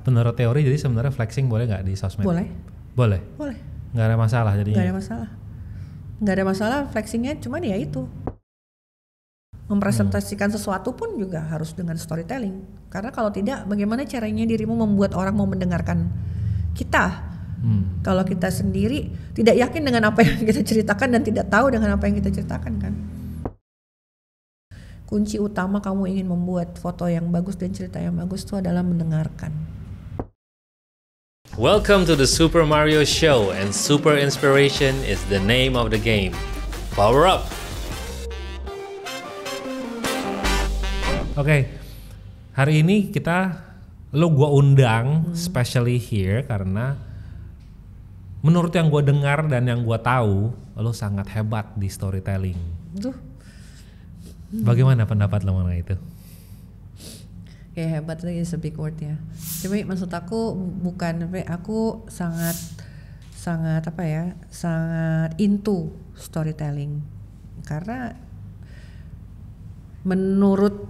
menurut teori jadi sebenarnya flexing boleh nggak di sosmed? Boleh. Boleh. Nggak ada masalah jadinya. Nggak ada masalah flexingnya, cuman ya itu mempresentasikan sesuatu pun juga harus dengan storytelling. Karena kalau tidak, bagaimana caranya dirimu membuat orang mau mendengarkan kita? Kalau kita sendiri tidak yakin dengan apa yang kita ceritakan dan tidak tahu dengan apa yang kita ceritakan kan. Kunci utama kamu ingin membuat foto yang bagus dan cerita yang bagus itu adalah mendengarkan. Welcome to the Super Mario Show, and super inspiration is the name of the game. Power up! Oke, hari ini gua undang specially here karena menurut yang gua dengar dan yang gua tahu, lo sangat hebat di storytelling. Bagaimana pendapat lo mengenai itu? Kayak hebat lagi is a big word ya. Tapi maksud aku bukan, aku sangat into storytelling. Karena menurut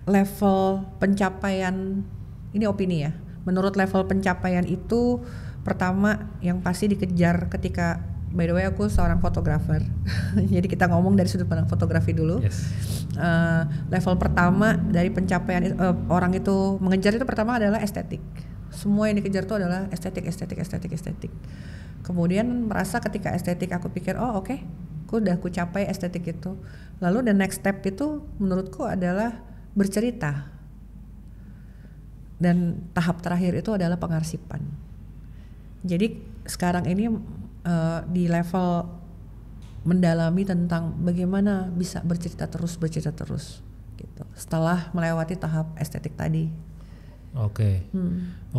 level pencapaian, ini opini ya, menurut level pencapaian itu pertama yang pasti dikejar ketika, by the way aku seorang fotografer. Jadi kita ngomong dari sudut pandang fotografi dulu. Yes. Level pertama dari pencapaian orang itu mengejar itu pertama adalah estetik. Semua yang dikejar itu adalah estetik. Kemudian merasa ketika estetik aku pikir oke, aku capai estetik itu. Lalu the next step itu menurutku adalah bercerita. Dan tahap terakhir itu adalah pengarsipan. Jadi sekarang ini di level mendalami tentang bagaimana bisa bercerita terus gitu. Setelah melewati tahap estetik tadi. Oke,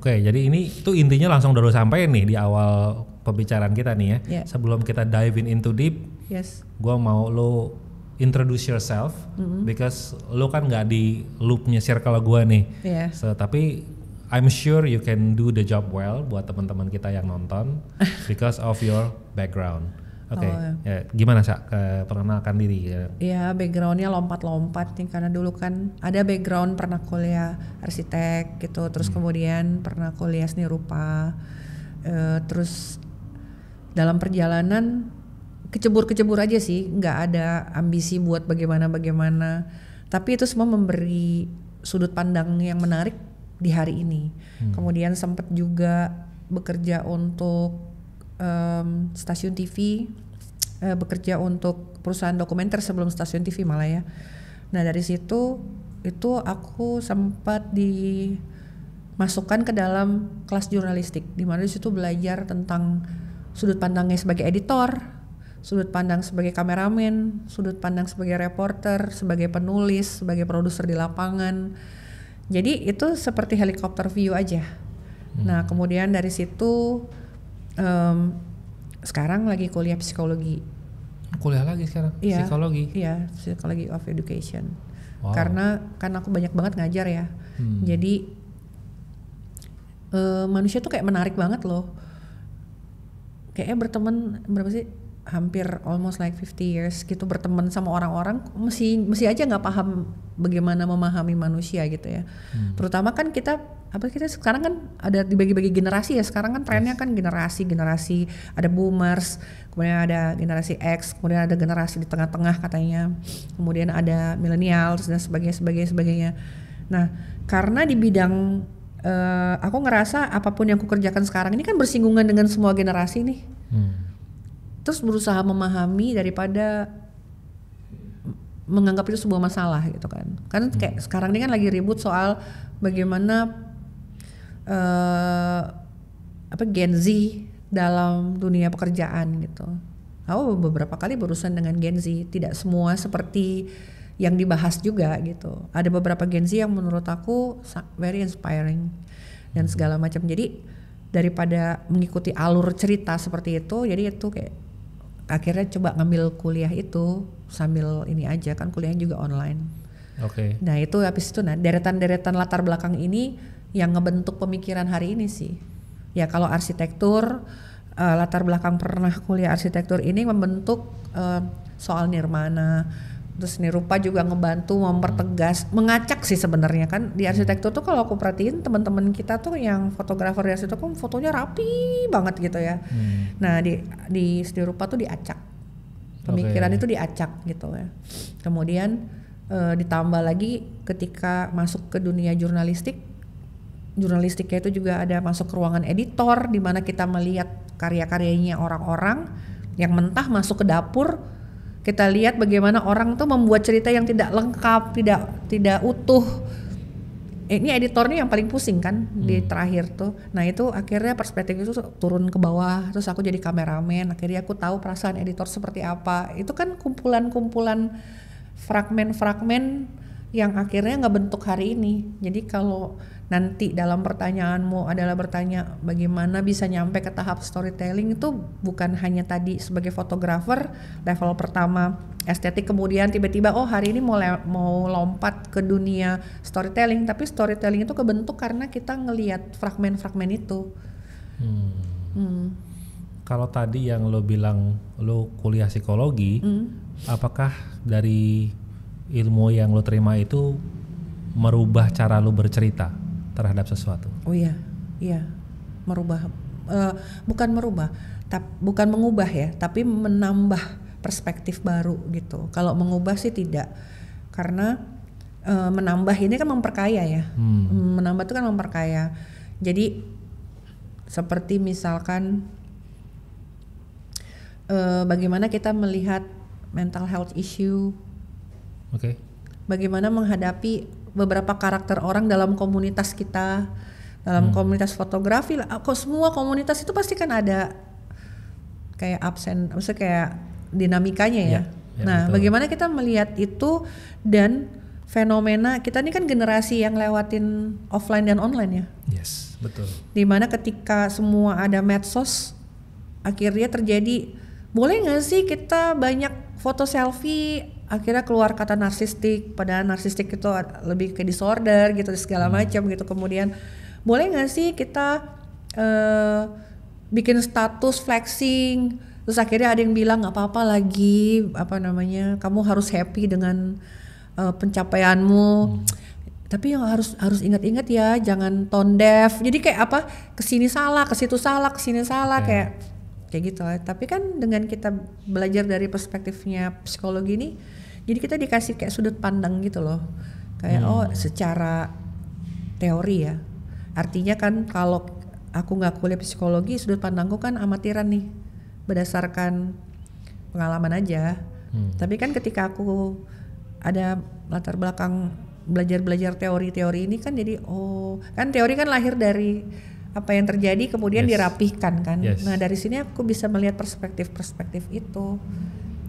jadi ini tuh intinya langsung udah sampai nih di awal pembicaraan kita nih ya. Yeah. Sebelum kita dive into deep, gua mau lo introduce yourself because lo kan nggak di loopnya circle gua nih. Yeah. So, tapi I'm sure you can do the job well buat teman-teman kita yang nonton because of your background. Oke, ya, gimana Sa? Perkenalkan diri. Ya backgroundnya lompat-lompat nih karena dulu kan ada background pernah kuliah arsitek gitu, terus kemudian pernah kuliah seni rupa, terus dalam perjalanan kecebur aja sih, nggak ada ambisi buat bagaimana, tapi itu semua memberi sudut pandang yang menarik di hari ini. Kemudian sempat juga bekerja untuk stasiun TV, bekerja untuk perusahaan dokumenter sebelum stasiun TV malah ya. Nah dari situ itu aku sempat dimasukkan ke dalam kelas jurnalistik, di mana di situ belajar tentang sudut pandangnya sebagai editor, sudut pandang sebagai kameramen, sudut pandang sebagai reporter, sebagai penulis, sebagai produser di lapangan. Jadi itu seperti helikopter view aja. Nah kemudian dari situ sekarang lagi kuliah psikologi. Kuliah lagi sekarang? Iya, psikologi? Iya, psychology of education. Wow. Karena aku banyak banget ngajar ya. Jadi manusia tuh kayak menarik banget loh. Kayaknya berteman berapa sih? Hampir almost like 50 years gitu berteman sama orang-orang mesti aja nggak paham bagaimana memahami manusia gitu ya. Terutama kan kita sekarang kan ada dibagi-bagi generasi ya. Sekarang kan trennya kan generasi ada boomers, kemudian ada generasi X, kemudian ada generasi di tengah-tengah katanya, kemudian ada millennials dan sebagainya. Nah karena di bidang aku ngerasa apapun yang aku kerjakan sekarang ini kan bersinggungan dengan semua generasi nih. Terus berusaha memahami daripada menganggap itu sebuah masalah gitu kan. Kan kayak sekarang ini kan lagi ribut soal bagaimana Gen Z dalam dunia pekerjaan gitu. Aku beberapa kali berurusan dengan Gen Z, tidak semua seperti yang dibahas juga gitu. Ada beberapa Gen Z yang menurut aku very inspiring dan segala macam. Jadi daripada mengikuti alur cerita seperti itu, jadi itu kayak akhirnya coba ngambil kuliah itu sambil ini aja kan, kuliahnya juga online. Oke. Nah itu habis itu deretan latar belakang ini yang ngebentuk pemikiran hari ini sih. Ya kalau arsitektur, latar belakang pernah kuliah arsitektur ini membentuk soal nirmana, Terus seni rupa juga ngebantu mempertegas, mengacak sih sebenarnya kan di arsitektur tuh kalau aku perhatiin teman-teman kita tuh yang fotografer di arsitektur fotonya rapi banget gitu ya. Nah di seni rupa tuh diacak, pemikiran itu diacak gitu ya. Kemudian ditambah lagi ketika masuk ke dunia jurnalistiknya itu juga ada masuk ke ruangan editor di mana kita melihat karya-karyanya orang-orang yang mentah masuk ke dapur. Kita lihat bagaimana orang tuh membuat cerita yang tidak lengkap, tidak utuh. Ini editornya yang paling pusing kan di terakhir tuh. Nah itu akhirnya perspektif itu turun ke bawah. Terus aku jadi kameramen. Akhirnya aku tahu perasaan editor seperti apa. Itu kan kumpulan-kumpulan fragmen-fragmen yang akhirnya ngebentuk hari ini. Jadi kalau nanti dalam pertanyaanmu adalah bertanya bagaimana bisa nyampe ke tahap storytelling, itu bukan hanya tadi sebagai fotografer level pertama estetik, kemudian tiba-tiba oh hari ini mau lompat ke dunia storytelling, tapi storytelling itu kebentuk karena kita ngelihat fragmen-fragmen itu. Kalau tadi yang lo bilang lo kuliah psikologi, apakah dari ilmu yang lo terima itu merubah cara lo bercerita terhadap sesuatu? Oh iya, merubah, bukan mengubah ya, tapi menambah perspektif baru gitu. Kalau mengubah sih tidak, karena menambah ini kan memperkaya ya, menambah itu kan memperkaya. Jadi seperti misalkan bagaimana kita melihat mental health issue, bagaimana menghadapi beberapa karakter orang dalam komunitas kita, dalam komunitas fotografi lah. Kok semua komunitas itu pasti kan ada kayak absen, maksudnya kayak dinamikanya ya. Nah, betul. Bagaimana kita melihat itu dan fenomena kita ini kan generasi yang lewatin offline dan online ya. Yes, betul. Dimana ketika semua ada medsos, akhirnya terjadi, boleh nggak sih kita banyak foto selfie? Akhirnya keluar kata narsistik, padahal narsistik itu lebih ke disorder gitu segala macam gitu. Kemudian boleh nggak sih kita bikin status flexing, terus akhirnya ada yang bilang nggak apa-apa lagi, kamu harus happy dengan pencapaianmu. Tapi yang harus ingat-ingat ya, jangan tone deaf. Jadi kayak kesini salah, kesitu salah, kesini salah, kayak gitu. Tapi kan dengan kita belajar dari perspektifnya psikologi ini, jadi kita dikasih kayak sudut pandang gitu loh, kayak secara teori ya. Artinya kan kalau aku nggak kuliah psikologi, sudut pandangku kan amatiran nih, berdasarkan pengalaman aja. Tapi kan ketika aku ada latar belakang belajar teori-teori ini kan jadi kan teori kan lahir dari apa yang terjadi kemudian dirapihkan kan. Nah dari sini aku bisa melihat perspektif itu.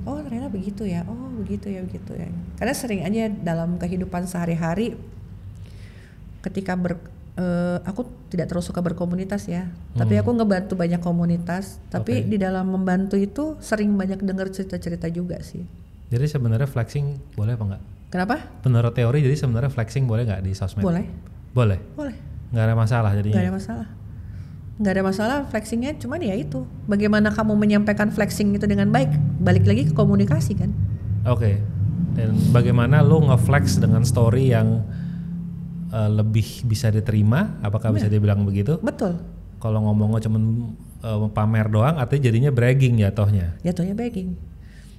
Oh ternyata begitu ya, begitu ya. Karena sering aja dalam kehidupan sehari-hari ketika aku tidak terlalu suka berkomunitas ya, tapi aku ngebantu banyak komunitas. Tapi di dalam membantu itu sering banyak dengar cerita-cerita juga sih. Jadi sebenarnya flexing boleh apa enggak? Kenapa? Menurut teori jadi sebenarnya flexing boleh nggak di sosmed? Boleh. Nggak ada masalah jadinya? Nggak ada masalah flexingnya, cuman ya itu bagaimana kamu menyampaikan flexing itu dengan baik, balik lagi ke komunikasi kan. Dan bagaimana lo nge-flex dengan story yang lebih bisa diterima, apakah bisa dibilang begitu? Betul. Kalau ngomongnya cuman pamer doang artinya jadinya bragging jatuhnya bragging.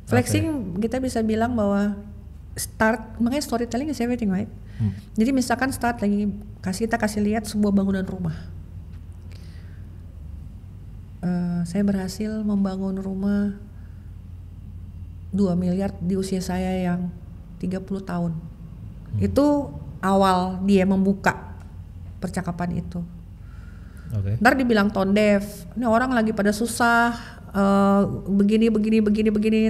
Flexing kita bisa bilang bahwa makanya storytelling is everything, right? Jadi misalkan kita kasih lihat sebuah bangunan rumah. Saya berhasil membangun rumah 2 miliar di usia saya yang 30 tahun. Itu awal dia membuka percakapan itu. Ntar dibilang tone deaf, ini orang lagi pada susah, begini,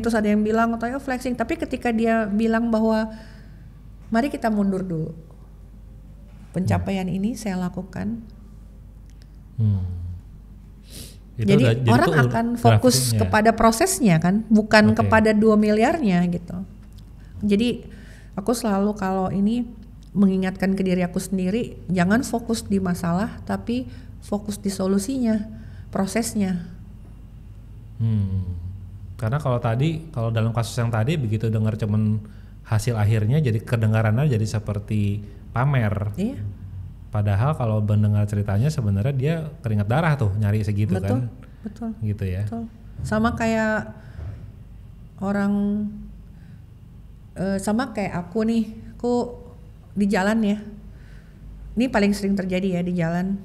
terus ada yang bilang flexing. Tapi ketika dia bilang bahwa mari kita mundur dulu, pencapaian ini saya lakukan. Jadi orang akan fokus kepada prosesnya kan, bukan kepada 2 miliarnya gitu. Jadi aku selalu kalau ini mengingatkan ke diri aku sendiri, jangan fokus di masalah tapi fokus di solusinya, prosesnya. Karena kalau dalam kasus yang tadi begitu dengar cuman hasil akhirnya jadi kedengarannya jadi seperti pamer. Iya. Padahal kalau mendengar ceritanya sebenarnya dia keringat darah tuh nyari segitu kan. Betul. Gitu ya. Betul. Sama kayak orang sama kayak aku nih, aku di jalan ya. Ini paling sering terjadi ya di jalan.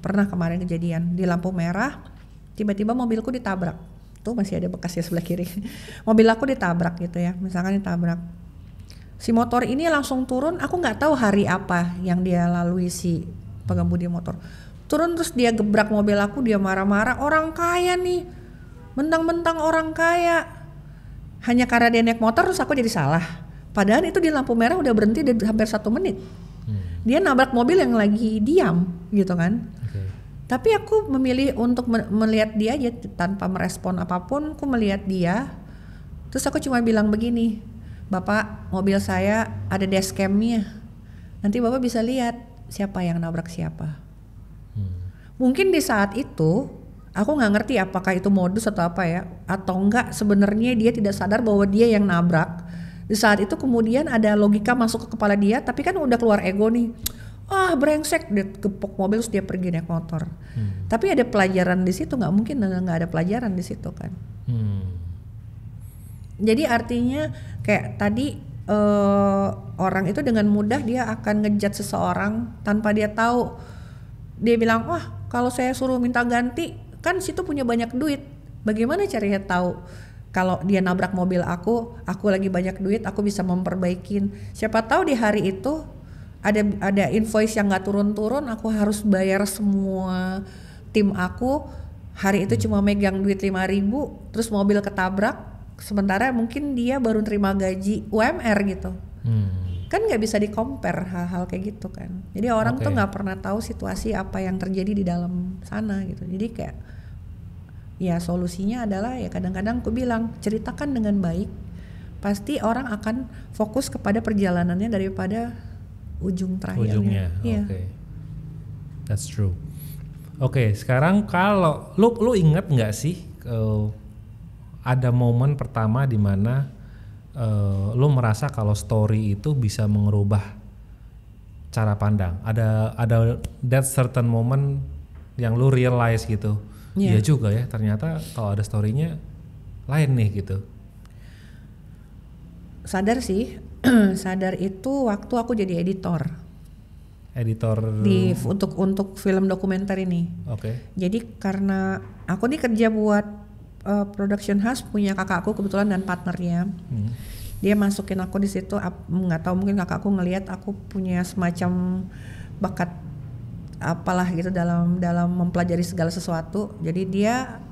Pernah kemarin kejadian di lampu merah, tiba-tiba mobilku ditabrak. Tuh masih ada bekasnya sebelah kiri. Mobil aku ditabrak gitu ya, misalkan ditabrak. Si motor ini langsung turun, aku nggak tahu hari apa yang dia lalui si pengemudi motor. Turun terus dia gebrak mobil aku, dia marah-marah, orang kaya nih, mentang-mentang orang kaya. Hanya karena dia naik motor terus aku jadi salah. Padahal itu di lampu merah udah berhenti hampir 1 menit. Dia nabrak mobil yang lagi diam gitu kan. Tapi aku memilih untuk melihat dia aja tanpa merespon apapun. Aku melihat dia, terus aku cuma bilang begini, Bapak, mobil saya ada dashcamnya. Nanti Bapak bisa lihat siapa yang nabrak siapa. Mungkin di saat itu aku nggak ngerti apakah itu modus atau apa ya, atau enggak sebenarnya dia tidak sadar bahwa dia yang nabrak. Di saat itu kemudian ada logika masuk ke kepala dia, tapi kan udah keluar ego nih. Brengsek, dia gepok mobil terus dia pergi naik motor. Tapi ada pelajaran di situ, nggak mungkin nggak ada pelajaran di situ kan. Jadi artinya kayak tadi orang itu dengan mudah dia akan ngejudge seseorang tanpa dia tahu. Dia bilang, kalau saya suruh minta ganti, kan situ punya banyak duit. Bagaimana caranya tahu kalau dia nabrak mobil aku lagi banyak duit, aku bisa memperbaikin. Siapa tahu di hari itu ada invoice yang nggak turun-turun, aku harus bayar semua tim aku. Hari itu cuma megang duit 5.000, terus mobil ketabrak. Sementara mungkin dia baru terima gaji UMR gitu. Kan nggak bisa di-compare hal-hal kayak gitu kan. Jadi orang tuh nggak pernah tahu situasi apa yang terjadi di dalam sana gitu. Jadi kayak ya solusinya adalah ya kadang-kadang aku bilang ceritakan dengan baik. Pasti orang akan fokus kepada perjalanannya daripada ujungnya. Iya. That's true. Sekarang kalau lu inget nggak sih ada momen pertama di mana lu merasa kalau story itu bisa mengubah cara pandang? Ada that certain moment yang lu realize gitu. Iya juga ya, ternyata kalau ada story-nya lain nih gitu. Sadar sih. Sadar itu waktu aku jadi editor untuk film dokumenter ini. Jadi karena aku nih kerja buat production house punya kakakku kebetulan dan partnernya. Dia masukin aku di situ, nggak tahu mungkin kakakku ngelihat aku punya semacam bakat apalah gitu dalam mempelajari segala sesuatu. Jadi dia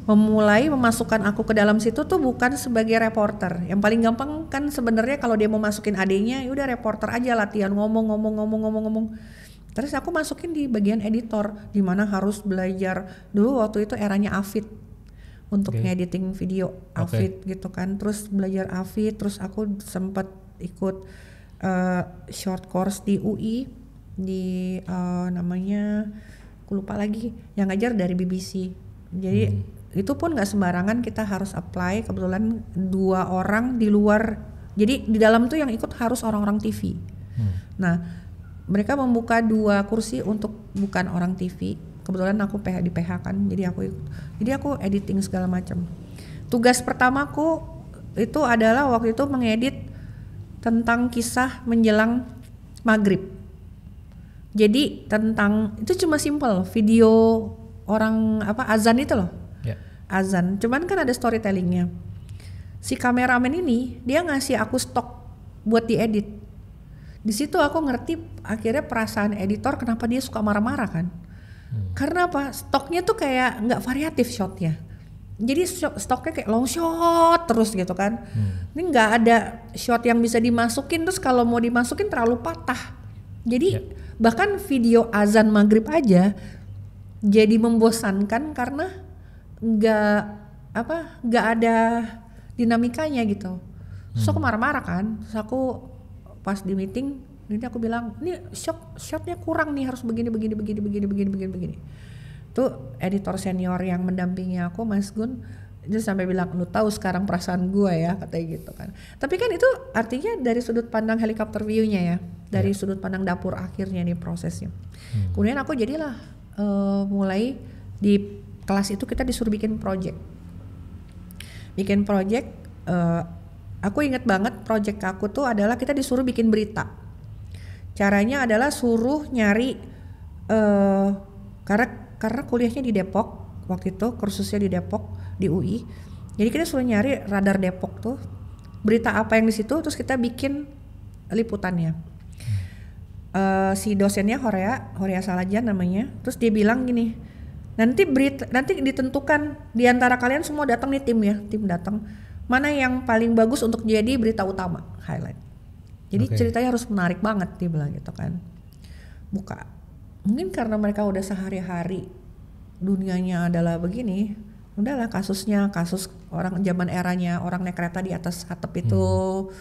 memulai memasukkan aku ke dalam situ tuh bukan sebagai reporter. Yang paling gampang kan sebenarnya kalau dia mau masukin adenya, ya udah reporter aja, latihan ngomong. Terus aku masukin di bagian editor, di mana harus belajar dulu waktu itu eranya Avid untuk ngediting video Avid gitu kan. Terus belajar Avid, terus aku sempat ikut short course di UI di namanya aku lupa lagi, yang ngajar dari BBC. Jadi itu pun nggak sembarangan, kita harus apply. Kebetulan 2 orang di luar, jadi di dalam tuh yang ikut harus orang-orang TV. Nah mereka membuka 2 kursi untuk bukan orang TV. Kebetulan aku di PH kan, jadi aku editing segala macam. Tugas pertamaku itu adalah waktu itu mengedit tentang kisah menjelang maghrib. Jadi tentang itu cuma simple video orang azan itu loh. Azan, cuman kan ada storytellingnya. Si kameramen ini dia ngasih aku stok buat diedit. Di situ aku ngerti akhirnya perasaan editor kenapa dia suka marah-marah kan. Karena apa? Stoknya tuh kayak nggak variatif shotnya. Jadi stoknya kayak long shot terus gitu kan. Ini nggak ada shot yang bisa dimasukin, terus kalau mau dimasukin terlalu patah. Jadi bahkan video azan maghrib aja jadi membosankan karena nggak ada dinamikanya gitu. Terus aku marah-marah kan. Terus aku pas di meeting ini aku bilang, ini shotnya kurang nih, harus begini. Tuh editor senior yang mendampingi aku, Mas Gun, Dia sampai bilang, lu tahu sekarang perasaan gue ya, katanya gitu kan. Tapi kan itu artinya dari sudut pandang helikopter view-nya ya, dari sudut pandang dapur akhirnya nih prosesnya. Kemudian aku jadilah mulai di kelas itu kita disuruh bikin project. Aku inget banget project aku tuh adalah kita disuruh bikin berita. Caranya adalah suruh nyari karena kuliahnya di Depok waktu itu, kursusnya di Depok di UI. Jadi kita suruh nyari radar Depok tuh berita apa yang di situ, terus kita bikin liputannya. Si dosennya Horea Salajan namanya. Terus dia bilang gini, nanti ditentukan di antara kalian semua datang nih tim datang. Mana yang paling bagus untuk jadi berita utama, highlight. Jadi ceritanya harus menarik banget, dia bilang gitu kan. Mungkin karena mereka udah sehari-hari dunianya adalah begini, udahlah kasus orang zaman eranya orang naik kereta di atas atap itu,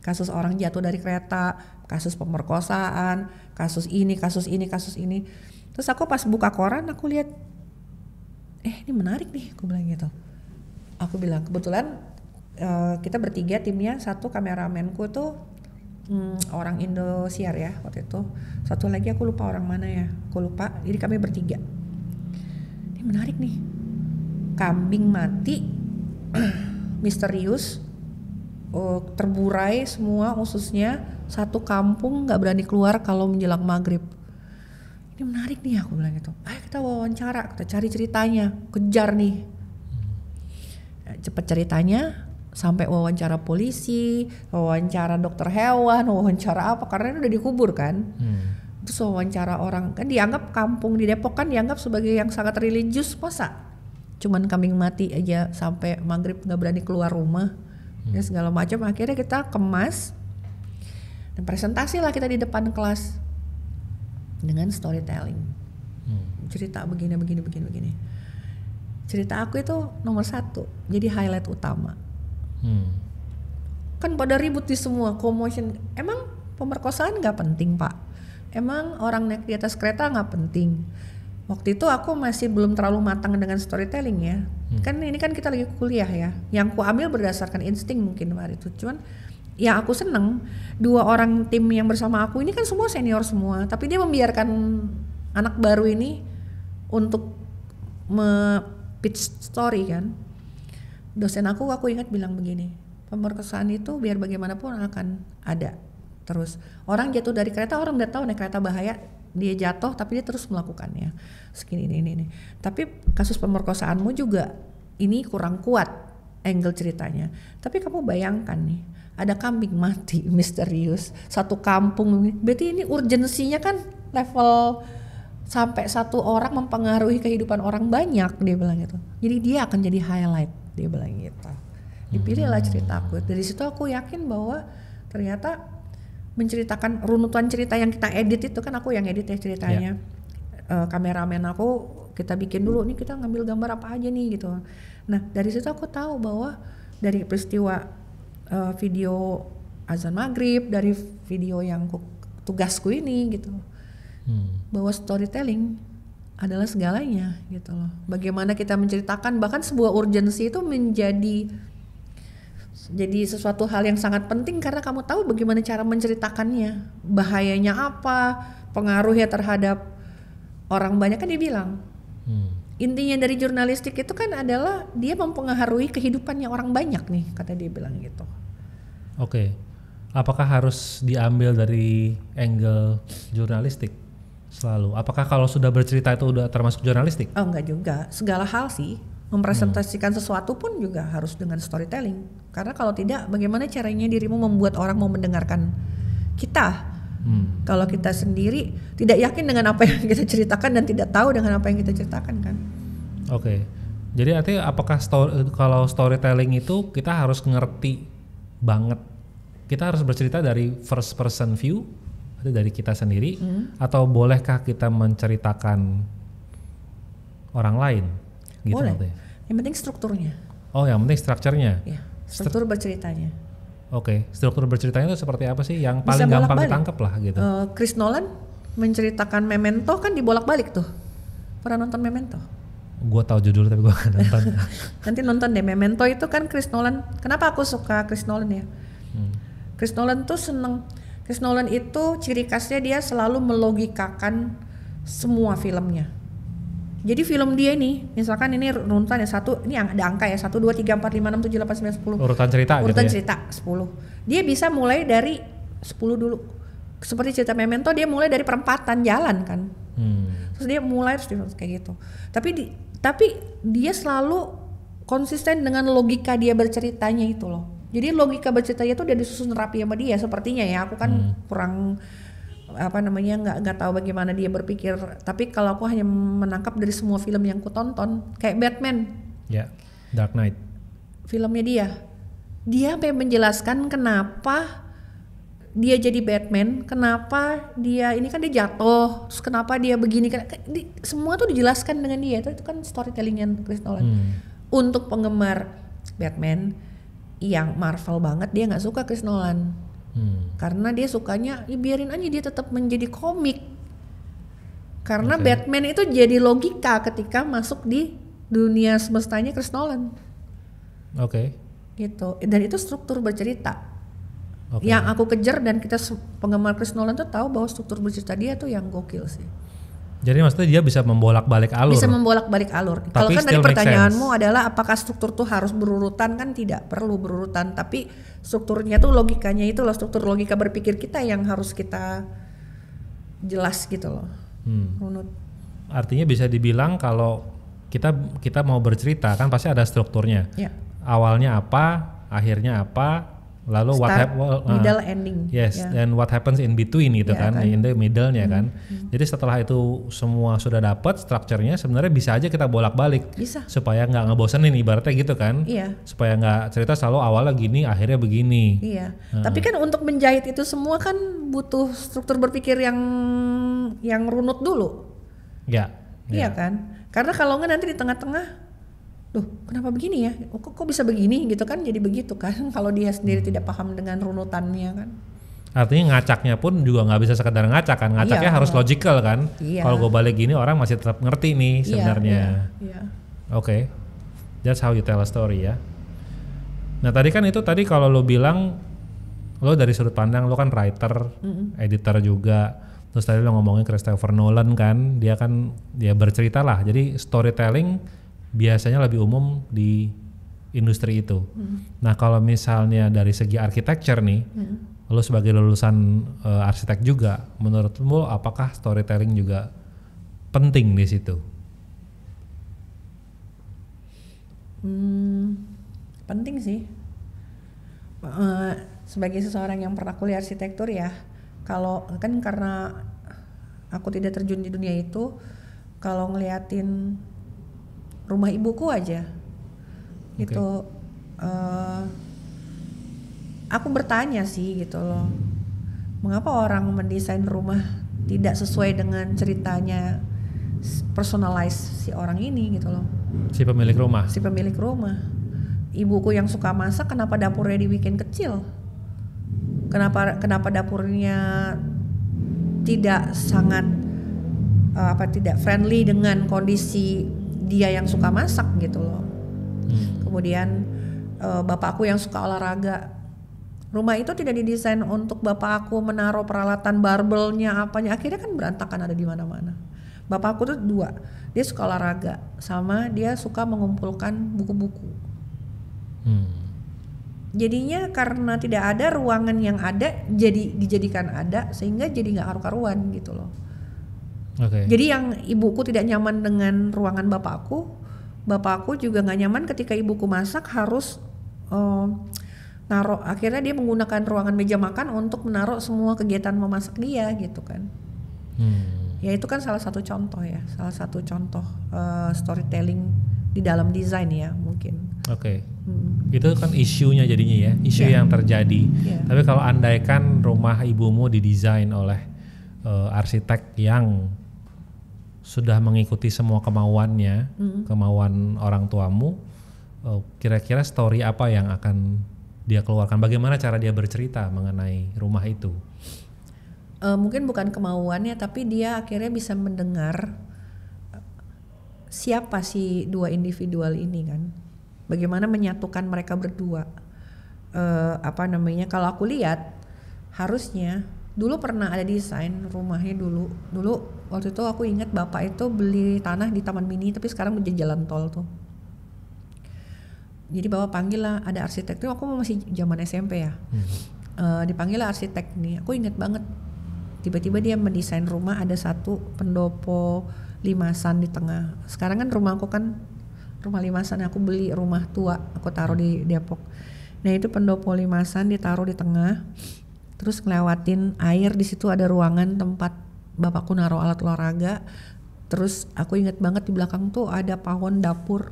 kasus orang jatuh dari kereta, kasus pemerkosaan, kasus ini. Terus aku pas buka koran aku lihat, ini menarik nih, aku bilang gitu. Aku bilang kebetulan kita bertiga timnya, satu kameramenku tuh orang Indosiar ya waktu itu, satu lagi aku lupa orang mana ya, jadi kami bertiga. Ini menarik nih, kambing mati misterius, terburai semua ususnya, satu kampung nggak berani keluar kalau menjelang maghrib. Ini menarik nih, aku bilang gitu. Ayo kita wawancara, kita cari ceritanya, kejar nih, cepet ceritanya. Sampai wawancara polisi, wawancara dokter hewan, wawancara apa, karena udah dikubur kan. Terus wawancara orang, kan dianggap kampung di Depok kan dianggap sebagai yang sangat religius, masa cuman kambing mati aja sampai maghrib nggak berani keluar rumah, ya segala macam. Akhirnya kita kemas dan presentasi lah kita di depan kelas dengan storytelling, cerita begini. Cerita aku itu nomor 1, jadi highlight utama. Kan pada ribut di semua commotion. Emang pemerkosaan nggak penting pak? Emang orang naik di atas kereta nggak penting? Waktu itu aku masih belum terlalu matang dengan storytelling ya. Kan ini kan kita lagi kuliah ya. Yang ku ambil berdasarkan insting mungkin hari itu. Cuman yang aku seneng, 2 orang tim yang bersama aku ini kan semua senior semua. Tapi dia membiarkan anak baru ini untuk pitch story kan. Dosen aku ingat bilang begini, pemerkosaan itu biar bagaimanapun akan ada terus. Orang jatuh dari kereta, orang udah tahu naik kereta bahaya, dia jatuh tapi dia terus melakukannya. Segini ini. Tapi kasus pemerkosaanmu juga ini kurang kuat angle ceritanya. Tapi kamu bayangkan nih, ada kambing mati misterius, satu kampung. Berarti ini urgensinya kan level sampai 1 orang mempengaruhi kehidupan orang banyak, dia bilang gitu. Jadi dia akan jadi highlight, dia bilang gitu. Dipilihlah ceritaku. Dari situ aku yakin bahwa ternyata menceritakan runutan cerita yang kita edit itu, kan aku yang edit ya ceritanya. Kameramen aku kita bikin dulu nih, kita ngambil gambar apa aja nih gitu. Nah dari situ aku tahu bahwa dari peristiwa video azan maghrib, dari video yang tugasku ini gitu, bahwa storytelling adalah segalanya gitu loh. Bagaimana kita menceritakan, bahkan sebuah urgensi itu jadi sesuatu hal yang sangat penting karena kamu tahu bagaimana cara menceritakannya, bahayanya apa, pengaruhnya terhadap orang banyak. Kan dia bilang intinya dari jurnalistik itu kan adalah dia mempengaruhi kehidupannya orang banyak nih, kata dia bilang gitu. Oke. Apakah harus diambil dari angle jurnalistik selalu? Apakah kalau sudah bercerita itu udah termasuk jurnalistik? Oh enggak juga, segala hal sih. Mempresentasikan sesuatu pun juga harus dengan storytelling. Karena kalau tidak, bagaimana caranya dirimu membuat orang mau mendengarkan kita? Kalau kita sendiri tidak yakin dengan apa yang kita ceritakan dan tidak tahu dengan apa yang kita ceritakan kan? Oke. Jadi artinya apakah kalau storytelling itu kita harus ngerti banget, kita harus bercerita dari first person view, dari kita sendiri, atau bolehkah kita menceritakan orang lain? Gitu. Boleh. Yang penting strukturnya. Oh, yang penting strukturnya. Ya, struktur berceritanya. Oke, struktur berceritanya itu seperti apa sih yang paling gampang ditangkap lah gitu? Chris Nolan menceritakan Memento kan dibolak-balik tuh. Pernah nonton Memento? Gue tahu judul tapi gue gak nonton. Nanti nonton deh, Memento itu kan Chris Nolan. Kenapa aku suka Chris Nolan ya? Chris Nolan tuh seneng. Chris Nolan itu ciri khasnya dia selalu melogikakan semua filmnya. Jadi film dia ini, misalkan ini runutan ya, ini ada angka ya, 1, 2, 3, 4, 5, 6, 7, 8, 9, 10. Urutan cerita Urutan gitu ya? cerita, 10. Dia bisa mulai dari 10 dulu. Seperti cerita Memento, dia mulai dari perempatan jalan kan. Terus dia mulai terus kayak gitu. Tapi dia selalu konsisten dengan logika dia berceritanya itu loh. Jadi logika berceritanya itu dia disusun rapi sama dia sepertinya ya. Aku kan kurang nggak tahu bagaimana dia berpikir. Tapi kalau aku hanya menangkap dari semua film yang ku tonton, kayak Batman. Ya, Dark Knight. Filmnya dia sampai menjelaskan kenapa dia jadi Batman, kenapa dia ini kan dia jatuh, terus kenapa dia begini, semua tuh dijelaskan dengan dia. Itu kan storytellingnya Chris Nolan. Untuk penggemar Batman yang Marvel banget, dia nggak suka Chris Nolan, karena dia sukanya ya biarin aja dia tetap menjadi komik. Karena Batman itu jadi logika ketika masuk di dunia semestanya Chris Nolan. Gitu. Dan itu struktur bercerita. Yang aku kejar dan kita penggemar Chris Nolan tuh tahu bahwa struktur bercerita dia tuh yang gokil sih. Jadi maksudnya dia bisa membolak-balik alur. Bisa membolak-balik alur. Kalau kan dari pertanyaanmu adalah apakah struktur tuh harus berurutan, kan tidak perlu berurutan, tapi strukturnya tuh logikanya itu loh, struktur logika berpikir kita yang harus kita jelas gitu loh. Runut. Artinya bisa dibilang kalau kita mau bercerita kan pasti ada strukturnya. Ya. Awalnya apa, akhirnya apa, lalu middle, ending. Yes, and what happens in between gitu kan, in the middle-nya kan. Jadi setelah itu semua sudah dapat strukturnya, sebenarnya bisa aja kita bolak-balik. Bisa. Supaya nggak ngebosenin ibaratnya gitu kan. Iya. Supaya nggak cerita selalu awalnya gini, akhirnya begini. Iya. Tapi kan untuk menjahit itu semua kan butuh struktur berpikir yang runut dulu. Ya. Iya kan? Karena kalau nggak nanti di tengah-tengah, duh kenapa begini ya? Kok bisa begini gitu kan? Jadi begitu kan? Kalau dia sendiri tidak paham dengan runutannya kan? Artinya ngacaknya pun juga nggak bisa sekedar ngacak kan? Ngacaknya harus logical kan? Iya. Kalau gue balik gini orang masih tetap ngerti nih sebenarnya. Iya. Oke. That's how you tell a story ya. Nah tadi kalau lo bilang lo dari sudut pandang lo kan writer, editor juga. Terus tadi lo ngomongin Christopher Nolan kan, dia bercerita lah. Jadi storytelling biasanya lebih umum di industri itu. Nah kalau misalnya dari segi architecture nih, lo sebagai lulusan arsitek juga, menurutmu apakah storytelling juga penting di situ? Penting sih. Sebagai seseorang yang pernah kuliah arsitektur ya, kalau kan karena aku tidak terjun di dunia itu, kalau ngeliatin rumah ibuku aja gitu, aku bertanya sih gitu loh, mengapa orang mendesain rumah tidak sesuai dengan ceritanya, personalize si orang ini gitu loh, si pemilik rumah. Ibuku yang suka masak, kenapa dapurnya dibikin kecil? Kenapa dapurnya tidak sangat tidak friendly dengan kondisi dia yang suka masak gitu loh. Kemudian bapakku yang suka olahraga, rumah itu tidak didesain untuk bapak aku menaruh peralatan barbelnya apanya, akhirnya kan berantakan ada di mana-mana. Bapakku tuh dua, dia suka olahraga sama dia suka mengumpulkan buku-buku. Jadinya karena tidak ada ruangan yang ada, jadi dijadikan ada sehingga jadi nggak karu-karuan gitu loh. Jadi yang ibuku tidak nyaman dengan ruangan bapakku juga nggak nyaman ketika ibuku masak harus naruh. Akhirnya dia menggunakan ruangan meja makan untuk menaruh semua kegiatan memasak dia gitu kan. Ya itu kan salah satu contoh storytelling di dalam desain ya mungkin. Itu kan isunya jadinya ya, isu yang terjadi. Tapi kalau andaikan rumah ibumu didesain oleh arsitek yang sudah mengikuti semua kemauannya, kemauan orang tuamu, kira-kira story apa yang akan dia keluarkan? Bagaimana cara dia bercerita mengenai rumah itu? Mungkin bukan kemauannya, tapi dia akhirnya bisa mendengar siapa si dua individual ini kan, bagaimana menyatukan mereka berdua. Kalau aku lihat harusnya dulu pernah ada desain rumahnya dulu waktu itu aku ingat bapak itu beli tanah di Taman Mini tapi sekarang udah jalan tol tuh. Jadi bapak panggil lah ada arsitek tuh, aku masih zaman SMP ya. Dipanggil lah arsitek nih, aku ingat banget. Tiba-tiba dia mendesain rumah ada satu pendopo limasan di tengah. Sekarang kan rumah aku kan rumah limasan, aku beli rumah tua, aku taruh di Depok. Nah itu pendopo limasan ditaruh di tengah. Terus ngelewatin air, di situ ada ruangan tempat bapakku naruh alat olahraga. Terus aku inget banget di belakang tuh ada pawon dapur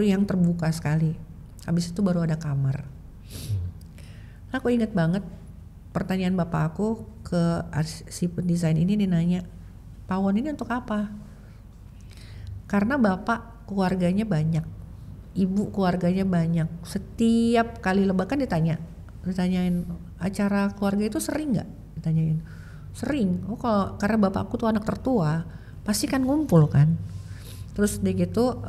yang terbuka sekali. Habis itu baru ada kamar. Aku inget banget pertanyaan bapak aku ke si pendesain ini, dia nanya, pawon ini untuk apa? Karena bapak keluarganya banyak, ibu keluarganya banyak. Setiap kali lebaran ditanyain acara keluarga itu sering nggak? Ditanyain. Sering. Oh kalau karena bapakku tuh anak tertua, pasti kan ngumpul kan. Terus dia gitu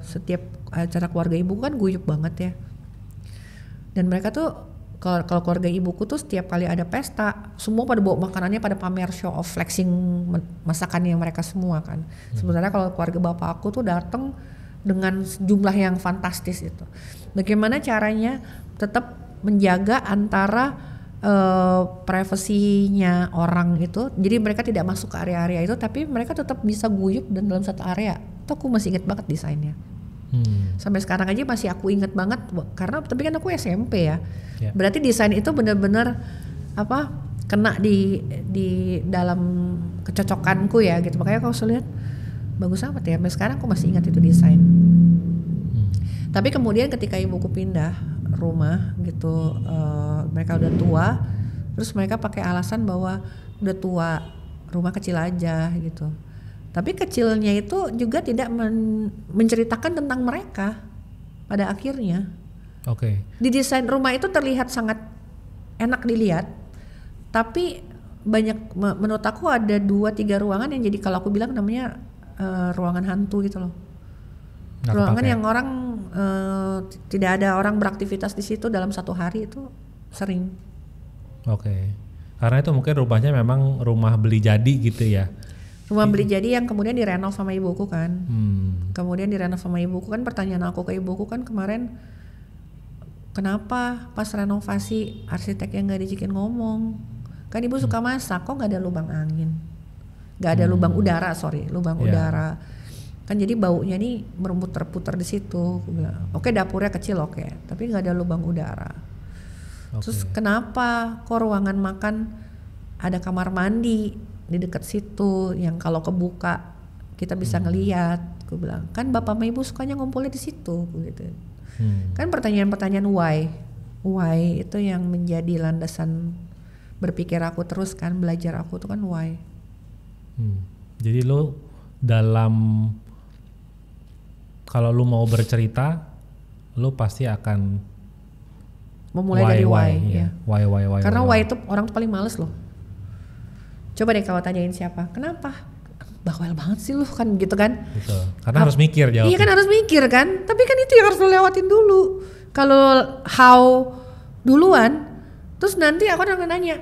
setiap acara keluarga ibuku kan guyup banget ya. Dan mereka tuh kalau keluarga ibuku tuh setiap kali ada pesta, semua pada bawa makanannya, pada pamer show off flexing masakannya mereka semua kan. Sementara kalau keluarga bapak aku tuh datang dengan jumlah yang fantastis itu. Bagaimana caranya tetap menjaga antara privasinya orang itu, jadi mereka tidak masuk ke area-area itu, tapi mereka tetap bisa guyup dan dalam satu area. Itu aku masih inget banget desainnya. Sampai sekarang aja masih aku inget banget, karena tapi kan aku SMP ya. Berarti desain itu benar-benar kena di dalam kecocokanku ya gitu. Makanya kalau saya lihat bagus amat ya. Sampai sekarang aku masih ingat itu desain. Tapi kemudian ketika ibuku pindah rumah gitu, mereka udah tua, terus mereka pakai alasan bahwa udah tua, rumah kecil aja gitu. Tapi kecilnya itu juga tidak menceritakan tentang mereka pada akhirnya. Oke. Di desain rumah itu terlihat sangat enak dilihat, tapi banyak, menurut aku ada 2-3 ruangan yang jadi kalau aku bilang namanya ruangan hantu gitu loh. Ruangan yang orang tidak ada orang beraktivitas di situ dalam satu hari itu sering. Oke. Karena itu mungkin rumahnya memang rumah beli jadi gitu ya. Rumah beli jadi yang kemudian direnov sama ibuku kan. Kemudian direnov sama ibuku kan, pertanyaan aku ke ibuku kan kemarin, kenapa pas renovasi arsiteknya nggak diizinkan ngomong? Kan ibu suka masak, kok nggak ada lubang angin, nggak ada lubang udara, lubang udara. Kan jadi baunya nih berputar-putar di situ. Oke dapurnya kecil tapi nggak ada lubang udara. Terus kenapa kok ruangan makan ada kamar mandi di dekat situ yang kalau kebuka kita bisa ngelihat? Aku bilang kan bapak sama ibu sukanya ngumpulnya di situ gitu. Kan pertanyaan-pertanyaan why itu yang menjadi landasan berpikir aku terus kan, belajar aku tuh kan why. Jadi lo dalam, kalau lu mau bercerita, lu pasti akan memulai dari why. Ya. Why. Karena why itu orang tuh paling males loh. Coba deh kalau tanyain siapa, kenapa? Bawel banget sih lu kan gitu kan. Betul. Karena harus mikir jawabnya. Iya kan harus mikir kan. Tapi kan itu yang harus lu lewatin dulu. Kalau how duluan, terus nanti aku akan nanya,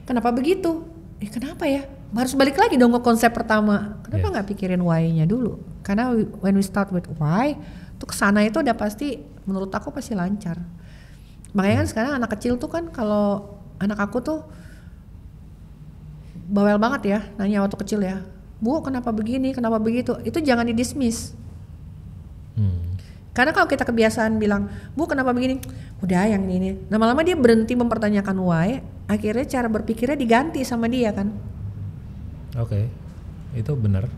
kenapa begitu? Kenapa ya? Harus balik lagi dong ke konsep pertama. Kenapa nggak pikirin why-nya dulu? Karena when we start with why, tuh kesana itu udah pasti, menurut aku pasti lancar. Makanya kan sekarang anak kecil tuh kan, kalau anak aku tuh bawel banget ya, nanya waktu kecil ya, Bu kenapa begini, kenapa begitu, itu jangan di-dismiss. Karena kalau kita kebiasaan bilang, Bu kenapa begini, udah yang ini, lama-lama dia berhenti mempertanyakan why, akhirnya cara berpikirnya diganti sama dia kan. Oke, itu benar.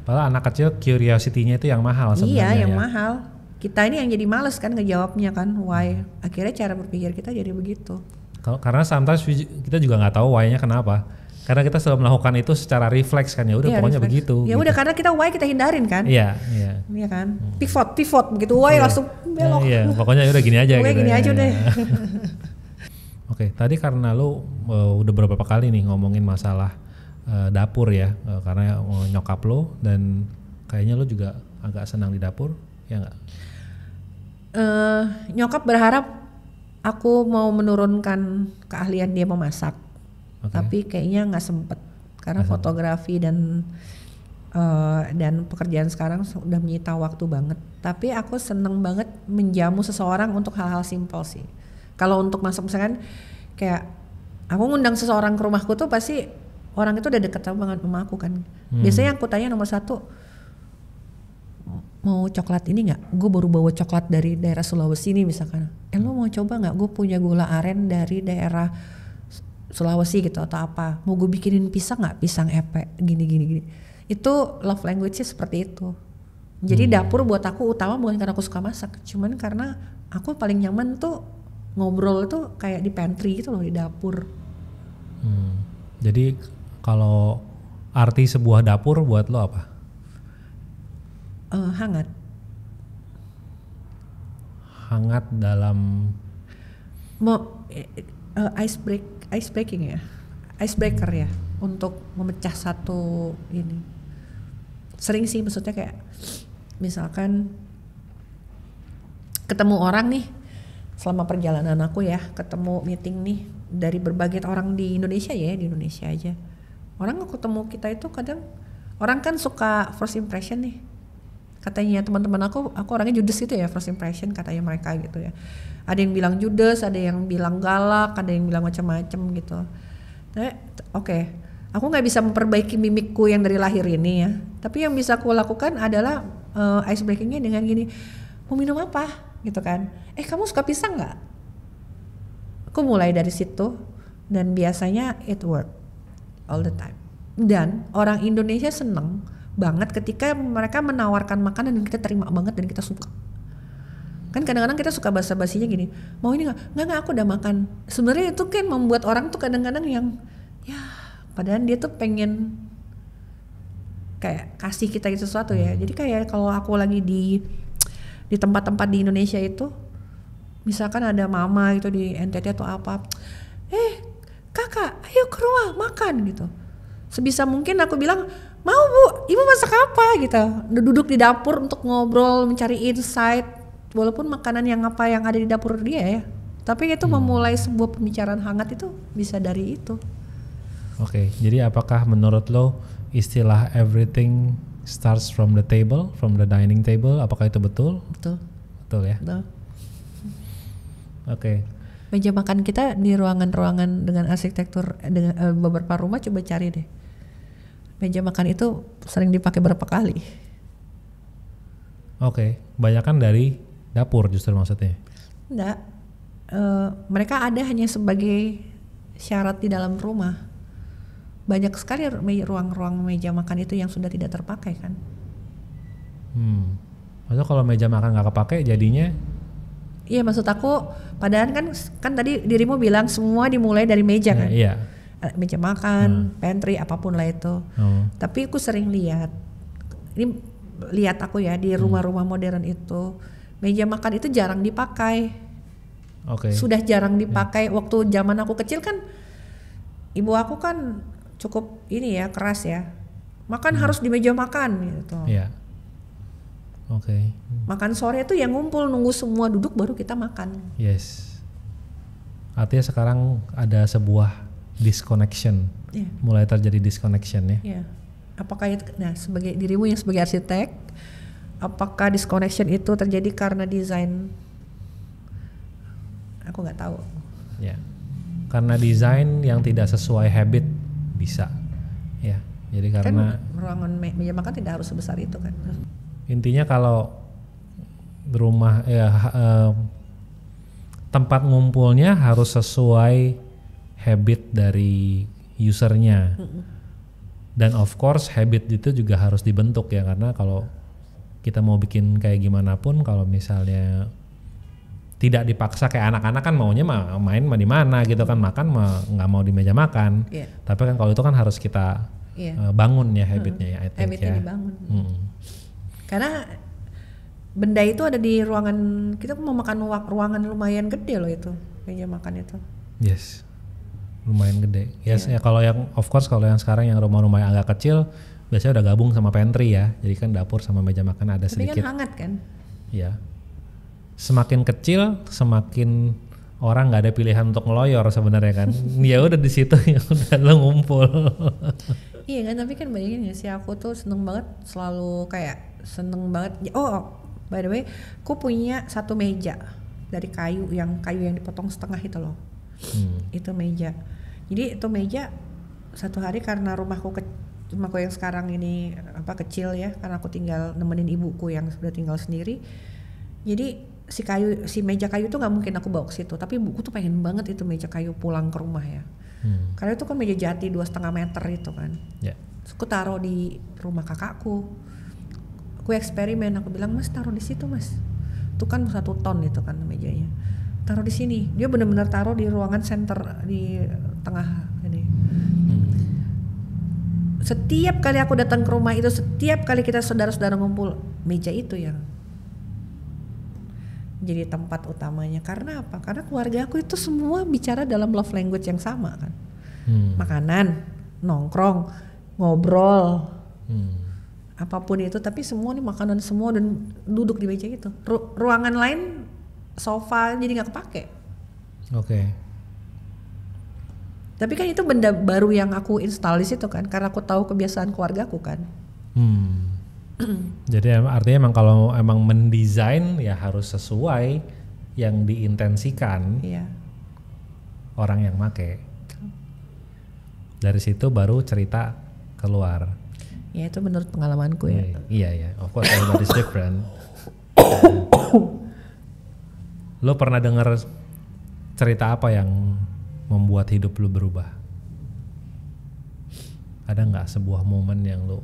Padahal anak kecil curiosity-nya itu yang mahal sebenarnya. Iya, yang mahal. Kita ini yang jadi males kan ngejawabnya kan why. Akhirnya cara berpikir kita jadi begitu. Karena sometimes kita juga nggak tahu why-nya kenapa. Karena kita selalu melakukan itu secara refleks kan, ya udah pokoknya refleks. Begitu. Ya udah karena kita why kita hindarin kan. Iya kan. Pivot begitu why langsung belok. Iya, pokoknya udah gini aja. Gini aja deh. Oke, tadi karena lu udah beberapa kali nih ngomongin masalah dapur ya, karena nyokap lo dan kayaknya lo juga agak senang di dapur, ya nggak? Nyokap berharap aku mau menurunkan keahlian dia memasak, tapi kayaknya nggak sempet karena fotografi dan pekerjaan sekarang sudah menyita waktu banget. Tapi aku seneng banget menjamu seseorang untuk hal-hal simpel sih. Kalau untuk masak misalkan kayak aku ngundang seseorang ke rumahku tuh pasti orang itu udah deket banget sama aku kan. Biasanya aku tanya nomor 1, mau coklat ini nggak? Gue baru bawa coklat dari daerah Sulawesi nih misalkan. Lo mau coba nggak? Gue punya gula aren dari daerah Sulawesi gitu atau apa? Mau gue bikinin pisang nggak? Pisang epe gini. Itu love language-nya seperti itu. Jadi dapur buat aku utama bukan karena aku suka masak, cuman karena aku paling nyaman tuh ngobrol tuh kayak di pantry gitu loh, di dapur. Jadi kalau arti sebuah dapur buat lo apa? Hangat. Hangat dalam ice breaker ya, untuk memecah satu ini. Sering sih, maksudnya kayak misalkan ketemu orang nih selama perjalanan aku ya, ketemu meeting nih dari berbagai orang di Indonesia ya, di Indonesia aja. Orang ketemu kita itu kadang orang kan suka first impression nih. Katanya teman-teman aku orangnya judes gitu ya, first impression katanya mereka gitu ya. Ada yang bilang judes, ada yang bilang galak, ada yang bilang macam-macam gitu. Nah, oke. Aku nggak bisa memperbaiki mimikku yang dari lahir ini ya. Tapi yang bisa aku lakukan adalah ice breakingnya dengan gini, mau minum apa gitu kan? Kamu suka pisang nggak? Aku mulai dari situ dan biasanya it work all the time. Dan orang Indonesia seneng banget ketika mereka menawarkan makanan dan kita terima banget dan kita suka. Kan kadang-kadang kita suka basa-basinya gini, mau ini nggak aku udah makan. Sebenarnya itu kan membuat orang tuh kadang-kadang yang ya padahal dia tuh pengen kayak kasih kita gitu sesuatu ya. Jadi kayak kalau aku lagi di tempat-tempat di Indonesia itu, misalkan ada mama gitu di NTT atau apa, kakak ayo ke rumah makan gitu. Sebisa mungkin aku bilang, mau bu, ibu masak apa gitu. Duduk di dapur untuk ngobrol, mencari insight, walaupun makanan yang apa yang ada di dapur dia ya. Tapi itu memulai sebuah pembicaraan hangat itu bisa dari itu. Oke, jadi apakah menurut lo istilah everything starts from the table, from the dining table, apakah itu betul? Betul. Betul ya? Betul. Oke. Meja makan kita di ruangan-ruangan dengan arsitektur dengan beberapa rumah, coba cari deh. Meja makan itu sering dipakai berapa kali? Oke, banyakan dari dapur justru maksudnya? Enggak. Mereka ada hanya sebagai syarat di dalam rumah. Banyak sekali ruang-ruang meja makan itu yang sudah tidak terpakai kan. Maksudnya kalau meja makan nggak kepake jadinya? Iya, maksud aku padahal kan tadi dirimu bilang semua dimulai dari meja kan. Iya. Meja makan, pantry, apapun lah itu. Tapi aku sering lihat aku ya di rumah-rumah modern itu, meja makan itu jarang dipakai. Sudah jarang dipakai. Waktu zaman aku kecil kan ibu aku kan cukup ini ya, keras ya. Makan harus di meja makan gitu. Iya. Makan sore itu yang ngumpul nunggu semua duduk baru kita makan. Yes. Artinya sekarang ada sebuah disconnection. Mulai terjadi disconnection ya. Iya. Apakah itu, sebagai dirimu yang sebagai arsitek, apakah disconnection itu terjadi karena desain? Aku nggak tahu. Ya. Karena desain yang tidak sesuai habit bisa. Ya. Jadi karena kan ruangan meja makan tidak harus sebesar itu kan. Intinya kalau rumah ya tempat ngumpulnya harus sesuai habit dari usernya. Dan of course habit itu juga harus dibentuk ya, karena kalau kita mau bikin kayak gimana pun kalau misalnya tidak dipaksa kayak anak-anak kan maunya main di mana gitu kan, makan nggak mau di meja makan. Tapi kan kalau itu kan harus kita bangun ya habitnya ya, I think habitnya ya. Dibangun. Karena benda itu ada di ruangan, kita mau makan ruangan lumayan gede loh itu, meja makan itu. Yes. lumayan gede. Yes, ya kalau yang of course kalau yang sekarang yang rumah-rumah yang agak kecil biasanya udah gabung sama pantry ya. Jadi kan dapur sama meja makan ada Tapi sedikit. kan hangat kan? Ya. Semakin kecil semakin orang nggak ada pilihan untuk ngeloyor sebenarnya kan. Ya udah di situ ya udah lo ngumpul. Iya kan, tapi kan bayangin ya sih, aku tuh seneng banget, selalu kayak seneng banget. Oh, by the way, aku punya satu meja dari kayu yang dipotong setengah itu loh. Itu meja. Jadi itu meja satu hari karena rumahku yang sekarang ini kecil ya, karena aku tinggal nemenin ibuku yang sudah tinggal sendiri. Jadi si meja kayu itu nggak mungkin aku bawa ke situ, tapi ibuku tuh pengen banget itu meja kayu pulang ke rumah ya. Karena itu kan meja jati 2,5 meter itu kan. Yeah. Aku taruh di rumah kakakku. Aku eksperimen, aku bilang, "Mas, taruh di situ, Mas." Itu kan 1 ton itu kan mejanya. Taruh di sini. Dia benar-benar taruh di ruangan center di tengah ini. Setiap kali aku datang ke rumah itu, setiap kali kita saudara-saudara ngumpul, meja itu yang jadi tempat utamanya. Karena apa? Karena keluarga aku itu semua bicara dalam love language yang sama kan. Makanan, nongkrong, ngobrol, apapun itu, tapi semua nih makanan semua dan duduk di meja itu. Ruangan lain sofa jadi nggak kepake. Oke. Tapi kan itu benda baru yang aku install di situ kan, karena aku tahu kebiasaan keluargaku kan. Jadi artinya emang kalau emang mendesain ya harus sesuai yang diintensikan orang yang make. Dari situ baru cerita keluar. Ya itu menurut pengalamanku ya. Iya, of course everybody's different. Lo pernah dengar cerita apa yang membuat hidup lo berubah? Ada nggak sebuah momen yang lo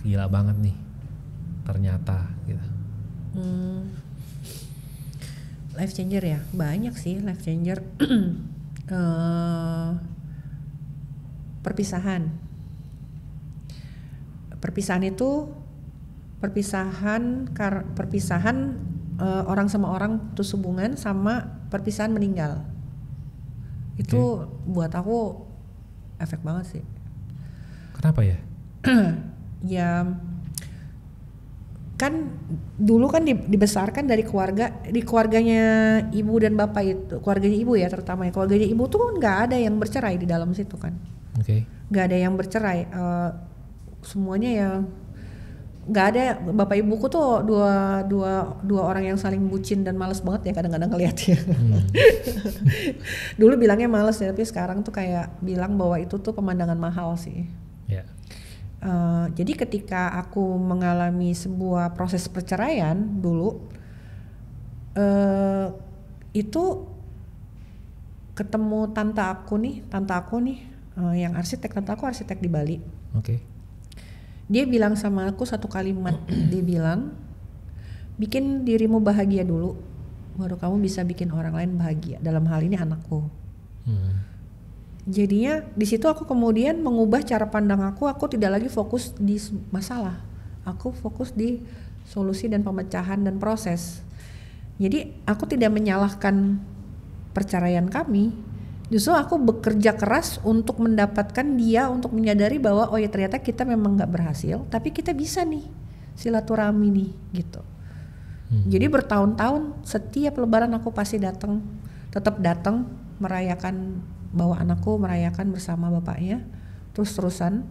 gila banget nih ternyata gitu? Life changer ya, banyak sih life changer. Perpisahan itu perpisahan orang sama orang putus hubungan, sama perpisahan meninggal. Itu buat aku efek banget sih. Kenapa ya? Ya kan dulu kan dibesarkan di keluarganya ibu dan bapak itu, keluarganya ibu ya terutama ya, keluarganya ibu tuh nggak ada yang bercerai di dalam situ kan. Nggak ada yang bercerai, semuanya ya nggak ada. Bapak ibuku tuh dua orang yang saling bucin dan malas banget ya kadang-kadang ngeliatnya. Dulu bilangnya malas ya, tapi sekarang tuh kayak bilang bahwa itu tuh pemandangan mahal sih. Jadi ketika aku mengalami sebuah proses perceraian dulu, itu ketemu tante aku nih yang tante aku arsitek di Bali. Dia bilang sama aku satu kalimat, dia bilang, bikin dirimu bahagia dulu, baru kamu bisa bikin orang lain bahagia. Dalam hal ini anakku. Jadinya di situ aku kemudian mengubah cara pandang aku tidak lagi fokus di masalah, aku fokus di solusi dan pemecahan dan proses. Jadi aku tidak menyalahkan perceraian kami, justru aku bekerja keras untuk mendapatkan dia untuk menyadari bahwa oh ya ternyata kita memang nggak berhasil, tapi kita bisa nih silaturahmi nih gitu. Jadi bertahun-tahun setiap lebaran aku pasti tetap datang merayakan, bawa anakku merayakan bersama bapaknya, terus-terusan.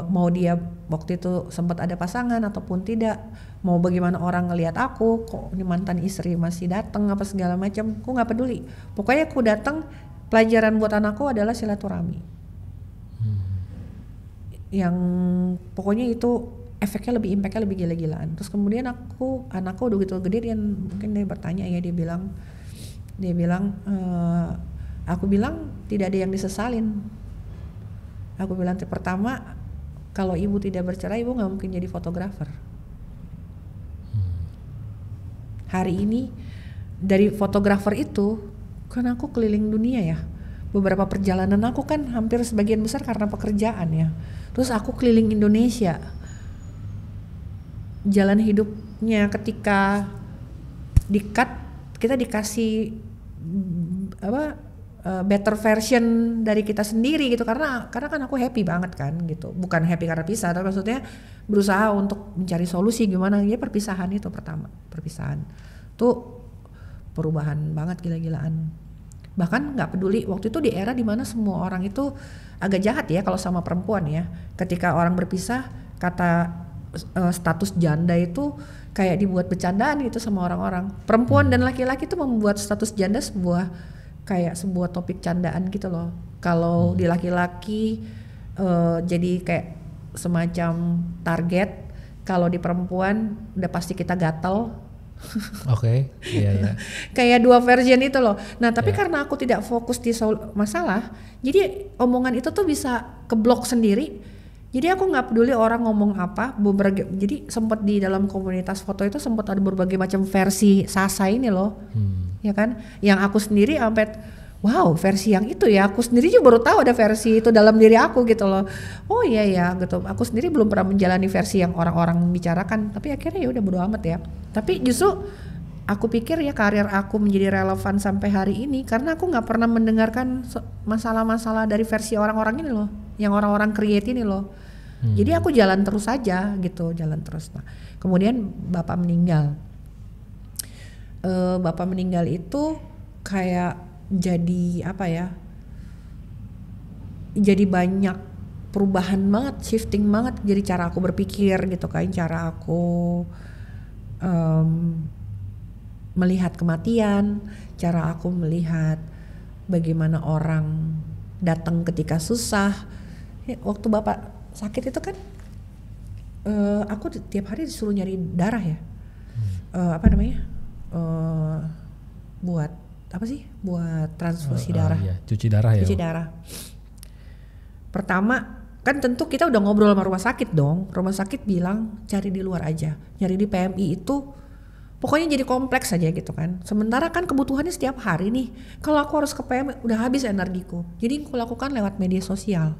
Mau dia waktu itu sempat ada pasangan ataupun tidak, mau bagaimana orang ngelihat aku, kok ini mantan istri masih datang apa segala macam, aku nggak peduli. Pokoknya aku datang, pelajaran buat anakku adalah silaturahmi. Yang pokoknya itu efeknya impactnya lebih gila-gilaan. Terus kemudian anakku udah gitu gede, dia mungkin dia bertanya ya, dia bilang aku bilang tidak ada yang disesalin. Aku bilang pertama, kalau ibu tidak bercerai, ibu nggak mungkin jadi fotografer. Hari ini dari fotografer itu, kan aku keliling dunia ya. Beberapa perjalanan aku kan hampir sebagian besar karena pekerjaan ya. Terus aku keliling Indonesia. Jalan hidupnya ketika kita dikasih better version dari kita sendiri gitu, karena kan aku happy banget kan gitu, bukan happy karena pisah, tapi maksudnya berusaha untuk mencari solusi gimana ya. Perpisahan itu pertama, perpisahan tuh perubahan banget gila-gilaan. Bahkan nggak peduli waktu itu di era dimana semua orang itu agak jahat ya kalau sama perempuan ya, ketika orang berpisah kata status janda itu kayak dibuat bercandaan gitu sama orang-orang. Perempuan dan laki-laki itu membuat status janda kayak sebuah topik candaan gitu loh. Kalau di laki-laki jadi kayak semacam target, kalau di perempuan udah pasti kita gatel. Oke, iya. Kayak dua version itu loh. Nah tapi karena aku tidak fokus di masalah, jadi omongan itu tuh bisa keblok sendiri. Jadi aku nggak peduli orang ngomong apa. Jadi sempat di dalam komunitas foto itu sempat ada berbagai macam versi Sasa ini loh, ya kan? Yang aku sendiri sampai wow versi yang itu ya. Aku sendiri juga baru tahu ada versi itu dalam diri aku gitu loh. Oh iya ya gitu. Aku sendiri belum pernah menjalani versi yang orang-orang bicarakan. Tapi akhirnya ya udah bodo amat ya. Tapi justru aku pikir ya karir aku menjadi relevan sampai hari ini karena aku nggak pernah mendengarkan masalah-masalah dari versi orang-orang ini loh, yang orang-orang create ini loh. Jadi aku jalan terus aja gitu, jalan terus. Nah, kemudian bapak meninggal. Bapak meninggal itu kayak jadi apa ya? Jadi banyak perubahan banget, shifting banget. Jadi cara aku berpikir gitu kan, cara aku melihat kematian, cara aku melihat bagaimana orang datang ketika susah. Waktu bapak sakit itu kan aku tiap hari disuruh nyari darah ya. Apa namanya? Buat apa sih? Buat transfusi darah. Iya, cuci darah ya. Cuci darah. Pertama kan tentu kita udah ngobrol sama rumah sakit dong. Rumah sakit bilang cari di luar aja. Nyari di PMI itu pokoknya jadi kompleks aja gitu kan. Sementara kan kebutuhannya setiap hari nih. Kalau aku harus ke PMI udah habis energiku. Jadi aku lakukan lewat media sosial.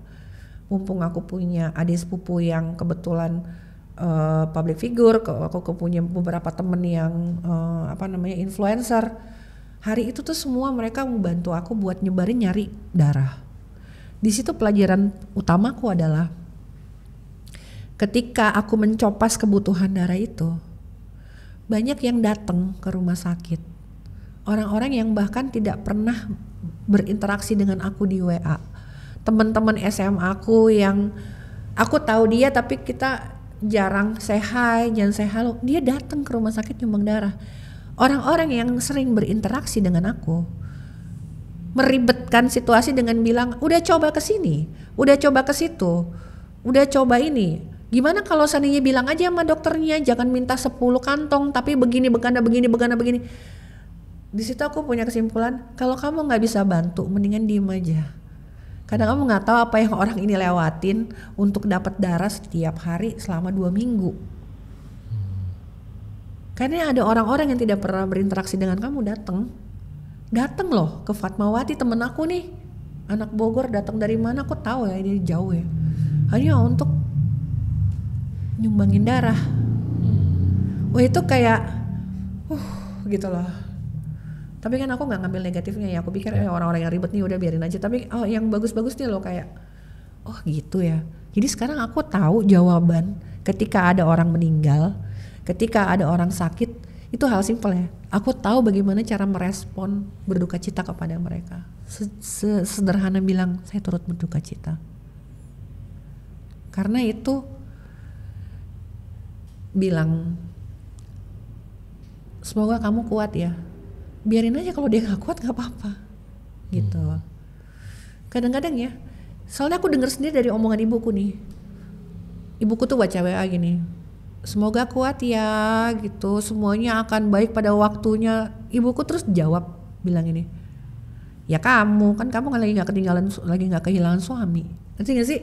Mumpung aku punya adik sepupu yang kebetulan public figure, aku punya beberapa temen yang influencer. Hari itu tuh semua mereka membantu aku buat nyebarin nyari darah. Di situ pelajaran utamaku adalah ketika aku mencopas kebutuhan darah itu, banyak yang datang ke rumah sakit. Orang-orang yang bahkan tidak pernah berinteraksi dengan aku di WA. Teman-teman SMA aku yang aku tahu dia tapi kita jarang say hi, jangan say halo, dia datang ke rumah sakit nyumbang darah. Orang-orang yang sering berinteraksi dengan aku meribetkan situasi dengan bilang udah coba ke sini, udah coba ke situ, udah coba ini. Gimana kalau seandainya bilang aja sama dokternya jangan minta 10 kantong tapi begini. Di situ aku punya kesimpulan, kalau kamu nggak bisa bantu mendingan diem aja. Karena kamu nggak tahu apa yang orang ini lewatin untuk dapat darah setiap hari selama 2 minggu. Karena ada orang-orang yang tidak pernah berinteraksi dengan kamu datang loh ke Fatmawati, temen aku nih, anak Bogor, datang dari mana aku tahu ya, dia jauh ya, hanya untuk nyumbangin darah. Wah itu kayak gitu loh. Tapi kan aku nggak ngambil negatifnya ya, aku pikir orang-orang yang ribet nih udah biarin aja, tapi yang bagus-bagus nih loh kayak gitu ya. Jadi sekarang aku tahu jawaban ketika ada orang meninggal, ketika ada orang sakit, itu hal simpel ya. Aku tahu bagaimana cara merespon berduka cita kepada mereka. Sederhana bilang saya turut berduka cita. Karena itu bilang semoga kamu kuat ya. Biarin aja kalau dia gak kuat gak apa-apa gitu. Kadang-kadang ya, soalnya aku dengar sendiri dari omongan ibuku nih. Ibuku tuh baca WA gini, semoga kuat ya gitu, semuanya akan baik pada waktunya. Ibuku terus jawab bilang ini, ya kamu lagi gak kehilangan suami. Ngerti gak sih?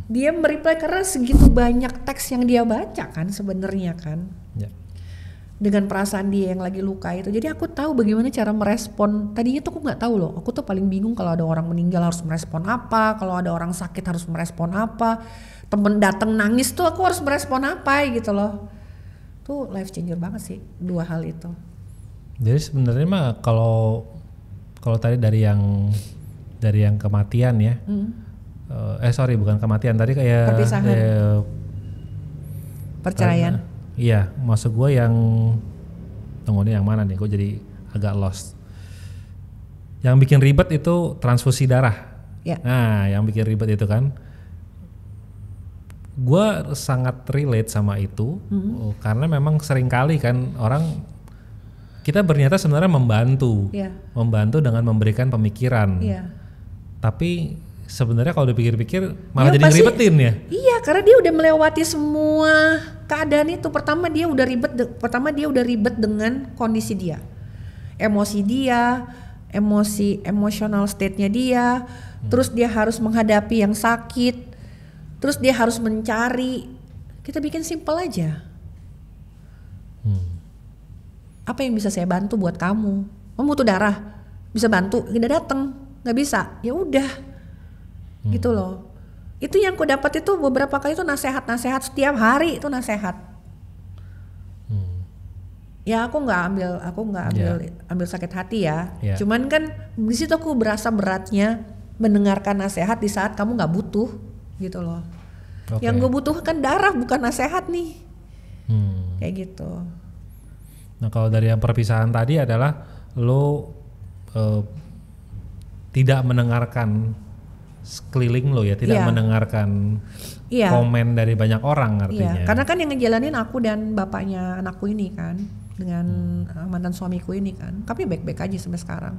Dia mereply karena segitu banyak teks yang dia baca kan sebenarnya kan. Dengan perasaan dia yang lagi luka itu. Jadi aku tahu bagaimana cara merespon. Tadinya tuh aku nggak tahu loh. Aku tuh paling bingung kalau ada orang meninggal harus merespon apa, kalau ada orang sakit harus merespon apa, temen datang nangis tuh aku harus merespon apa gitu loh. Tuh life changer banget sih 2 hal itu. Jadi sebenarnya mah kalau kalau tadi dari yang kematian ya. Sorry bukan kematian, tadi kayak perpisahan. Perceraian. Iya, maksud gue yang tunggu nih yang mana nih? Gue jadi agak lost. Yang bikin ribet itu transfusi darah. Ya. Nah, yang bikin ribet itu kan, gue sangat relate sama itu karena memang seringkali kan orang kita berniat sebenarnya membantu dengan memberikan pemikiran. Iya. Tapi sebenarnya kalau dipikir-pikir malah Dia jadi ngeribetin ya. Iya, karena dia udah melewati semua keadaan itu. Pertama dia udah ribet dengan kondisi dia. Emosi dia, emotional state-nya dia. Terus dia harus menghadapi yang sakit. Terus dia harus mencari. Kita bikin simple aja. Apa yang bisa saya bantu buat kamu? Kamu butuh darah, bisa bantu? Tidak datang, nggak bisa. Ya udah. Gitu loh. Itu yang aku dapat itu beberapa kali itu nasihat setiap hari itu nasihat. Ya aku nggak ambil sakit hati ya. Cuman kan di situ aku berasa beratnya mendengarkan nasihat di saat kamu nggak butuh gitu loh. Yang gue butuhkan darah bukan nasihat nih. Kayak gitu. Nah kalau dari yang perpisahan tadi adalah lo tidak mendengarkan sekeliling lo ya, tidak mendengarkan komen dari banyak orang artinya. Iya, karena kan yang ngejalanin aku dan bapaknya anakku ini kan, dengan mantan suamiku ini kan, tapi baik-baik aja sampai sekarang.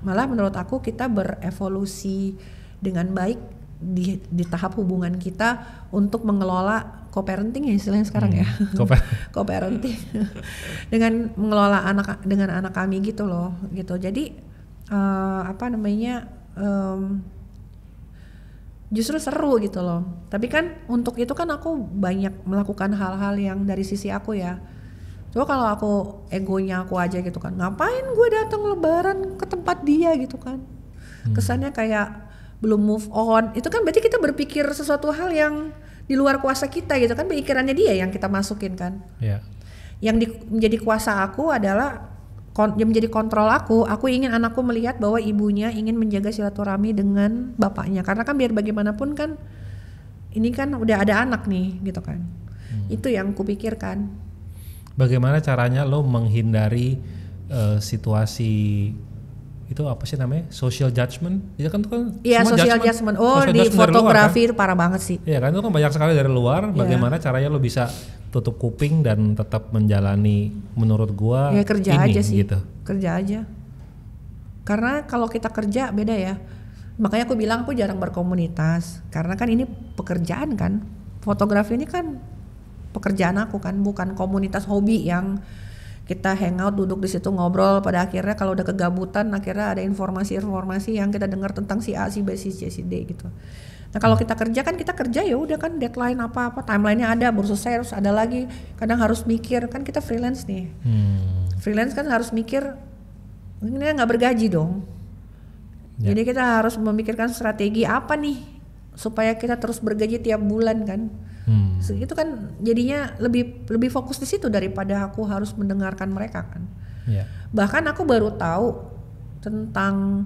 Malah menurut aku kita berevolusi dengan baik di tahap hubungan kita untuk mengelola co-parenting ya istilahnya sekarang ya. Co-parenting. Dengan mengelola dengan anak kami gitu loh, gitu. Jadi justru seru gitu loh. Tapi kan untuk itu kan aku banyak melakukan hal-hal yang dari sisi aku ya. Coba kalau aku egonya aku aja gitu kan, ngapain gue datang lebaran ke tempat dia gitu kan. Kesannya kayak belum move on. Itu kan berarti kita berpikir sesuatu hal yang di luar kuasa kita gitu kan, pikirannya dia yang kita masukin kan. Yang menjadi kuasa aku adalah yang menjadi kontrol aku ingin anakku melihat bahwa ibunya ingin menjaga silaturahmi dengan bapaknya, karena kan biar bagaimanapun kan ini kan udah ada anak nih gitu kan. Itu yang kupikirkan. Bagaimana caranya lo menghindari situasi itu apa sih namanya, social judgment? Itu kan iya, social judgment. Di fotografi itu parah banget sih. Iya kan, itu kan banyak sekali dari luar. Bagaimana caranya lo bisa tutup kuping dan tetap menjalani menurut gua ya kerja ini, aja sih gitu. Kerja aja, karena kalau kita kerja beda ya. Makanya aku bilang aku jarang berkomunitas, karena kan ini pekerjaan kan. Fotografi ini kan pekerjaan aku kan, bukan komunitas hobi yang kita hangout duduk di situ ngobrol, pada akhirnya kalau udah kegabutan akhirnya ada informasi yang kita dengar tentang si A, si B, si C, si D gitu. Nah kalau kita kerja kan kita kerja ya udah kan, deadline apa-apa, timelinenya ada, baru selesai harus ada lagi. Kadang harus mikir, kan kita freelance nih. Freelance kan harus mikir, ini nggak bergaji dong. Jadi kita harus memikirkan strategi apa nih supaya kita terus bergaji tiap bulan kan. Itu kan jadinya lebih fokus di situ daripada aku harus mendengarkan mereka kan. Bahkan aku baru tahu tentang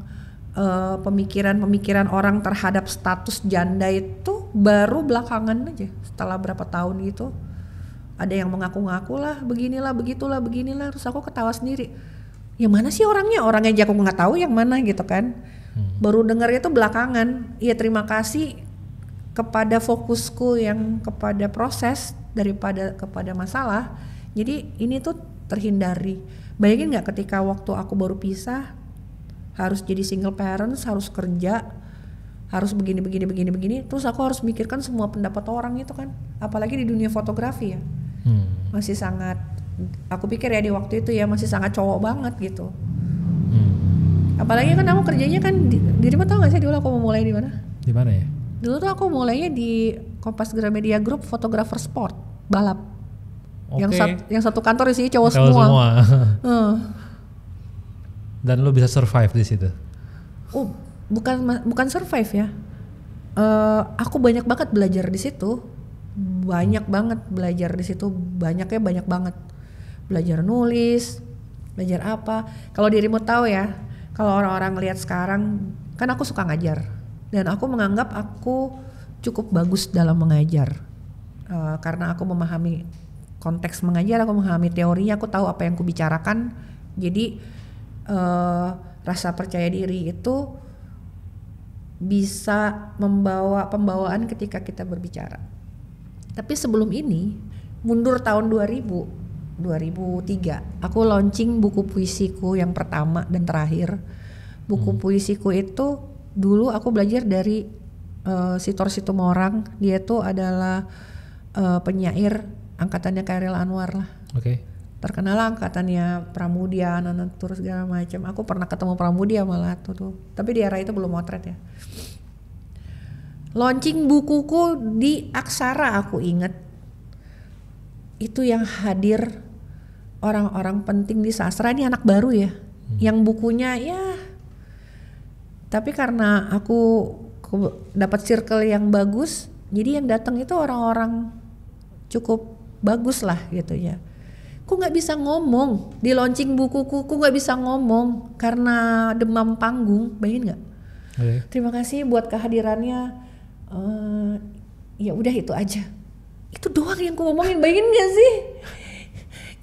pemikiran orang terhadap status janda itu baru belakangan aja, setelah berapa tahun gitu. Ada yang mengaku-ngaku lah, beginilah, begitulah, beginilah, terus aku ketawa sendiri. Yang mana sih orangnya aja aku nggak tahu yang mana gitu kan. Baru dengar itu belakangan. Iya, terima kasih kepada fokusku yang kepada proses daripada kepada masalah. Jadi ini tuh terhindari. Bayangin nggak ketika waktu aku baru pisah, harus jadi single parents, harus kerja, harus begini, terus aku harus mikirkan semua pendapat orang itu kan. Apalagi di dunia fotografi ya, masih sangat, aku pikir ya di waktu itu ya masih sangat cowok banget gitu. Apalagi kan aku kerjanya kan dirimu tahu nggak sih dulu aku mau mulai di mana? Di mana ya? Dulu tuh aku mulainya di Kompas Gramedia Group, fotografer sport, balap. Yang satu kantor isinya cowok semua. Dan lo bisa survive di situ? Bukan survive ya. Aku banyak banget belajar di situ. Banyak banget Belajar nulis, belajar apa. Kalau dirimu tahu ya, kalau orang-orang lihat sekarang, kan aku suka ngajar dan aku menganggap aku cukup bagus dalam mengajar. Karena aku memahami konteks mengajar, aku memahami teorinya, aku tahu apa yang aku bicarakan. Jadi rasa percaya diri itu bisa membawa pembawaan ketika kita berbicara. Tapi sebelum ini, mundur tahun 2003, aku launching buku puisiku yang pertama dan terakhir. Buku puisiku itu dulu aku belajar dari Sitor Situmorang. Dia tuh adalah penyair angkatannya Chairil Anwar lah. Oke. Terkenal angkatannya Pramudia, terus segala macam. Aku pernah ketemu Pramudia malah tuh. Tapi di era itu belum motret ya. Launching bukuku di Aksara, aku inget. Itu yang hadir orang-orang penting di sastra. Ini anak baru ya, yang bukunya ya. Tapi karena aku dapat circle yang bagus, jadi yang datang itu orang-orang cukup bagus lah gitu ya. Ku nggak bisa ngomong di launching bukuku, ku nggak bisa ngomong karena demam panggung, bayangin nggak? Okay. Terima kasih buat kehadirannya. Ya udah itu aja. Itu doang yang ku ngomongin, bayangin nggak sih?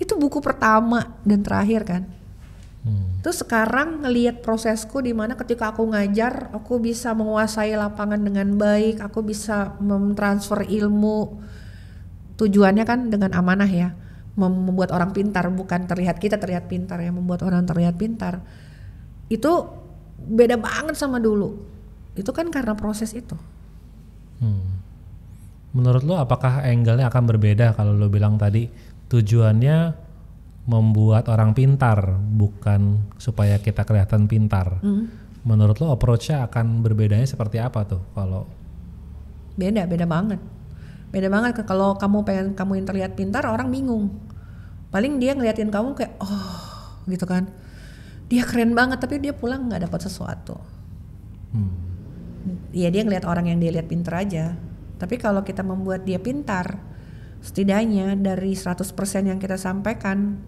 Itu buku pertama dan terakhir kan. Terus sekarang ngelihat prosesku di mana ketika aku ngajar, aku bisa menguasai lapangan dengan baik, aku bisa mentransfer ilmu. Tujuannya kan dengan amanah ya, membuat orang pintar, bukan kita terlihat pintar ya, membuat orang terlihat pintar. Itu beda banget sama dulu. Itu kan karena proses itu. Menurut lo apakah angle-nya akan berbeda kalau lo bilang tadi tujuannya membuat orang pintar bukan supaya kita kelihatan pintar? Menurut lo approach-nya akan berbedanya seperti apa tuh kalau? Beda banget. Beda banget kalau kamu pengen kamu yang terlihat pintar, orang bingung. Paling dia ngeliatin kamu kayak gitu kan. Dia keren banget tapi dia pulang nggak dapat sesuatu. Ya dia ngeliat orang yang dia lihat pintar aja. Tapi kalau kita membuat dia pintar, setidaknya dari 100% yang kita sampaikan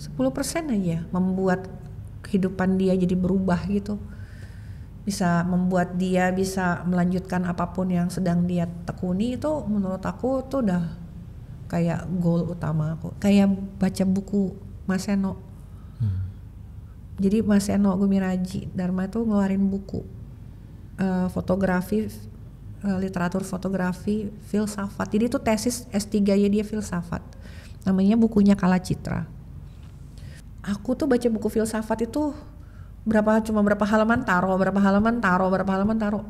10% aja membuat kehidupan dia jadi berubah gitu. Bisa membuat dia bisa melanjutkan apapun yang sedang dia tekuni, itu menurut aku tuh udah kayak goal utama aku. Kayak baca buku Mas Seno. Jadi Mas Seno Gumiraji Dharma tuh ngeluarin buku fotografi, literatur fotografi, filsafat. Jadi itu tesis S3 ya dia filsafat. Namanya bukunya Kala Citra. Aku tuh baca buku filsafat itu cuma berapa halaman taruh.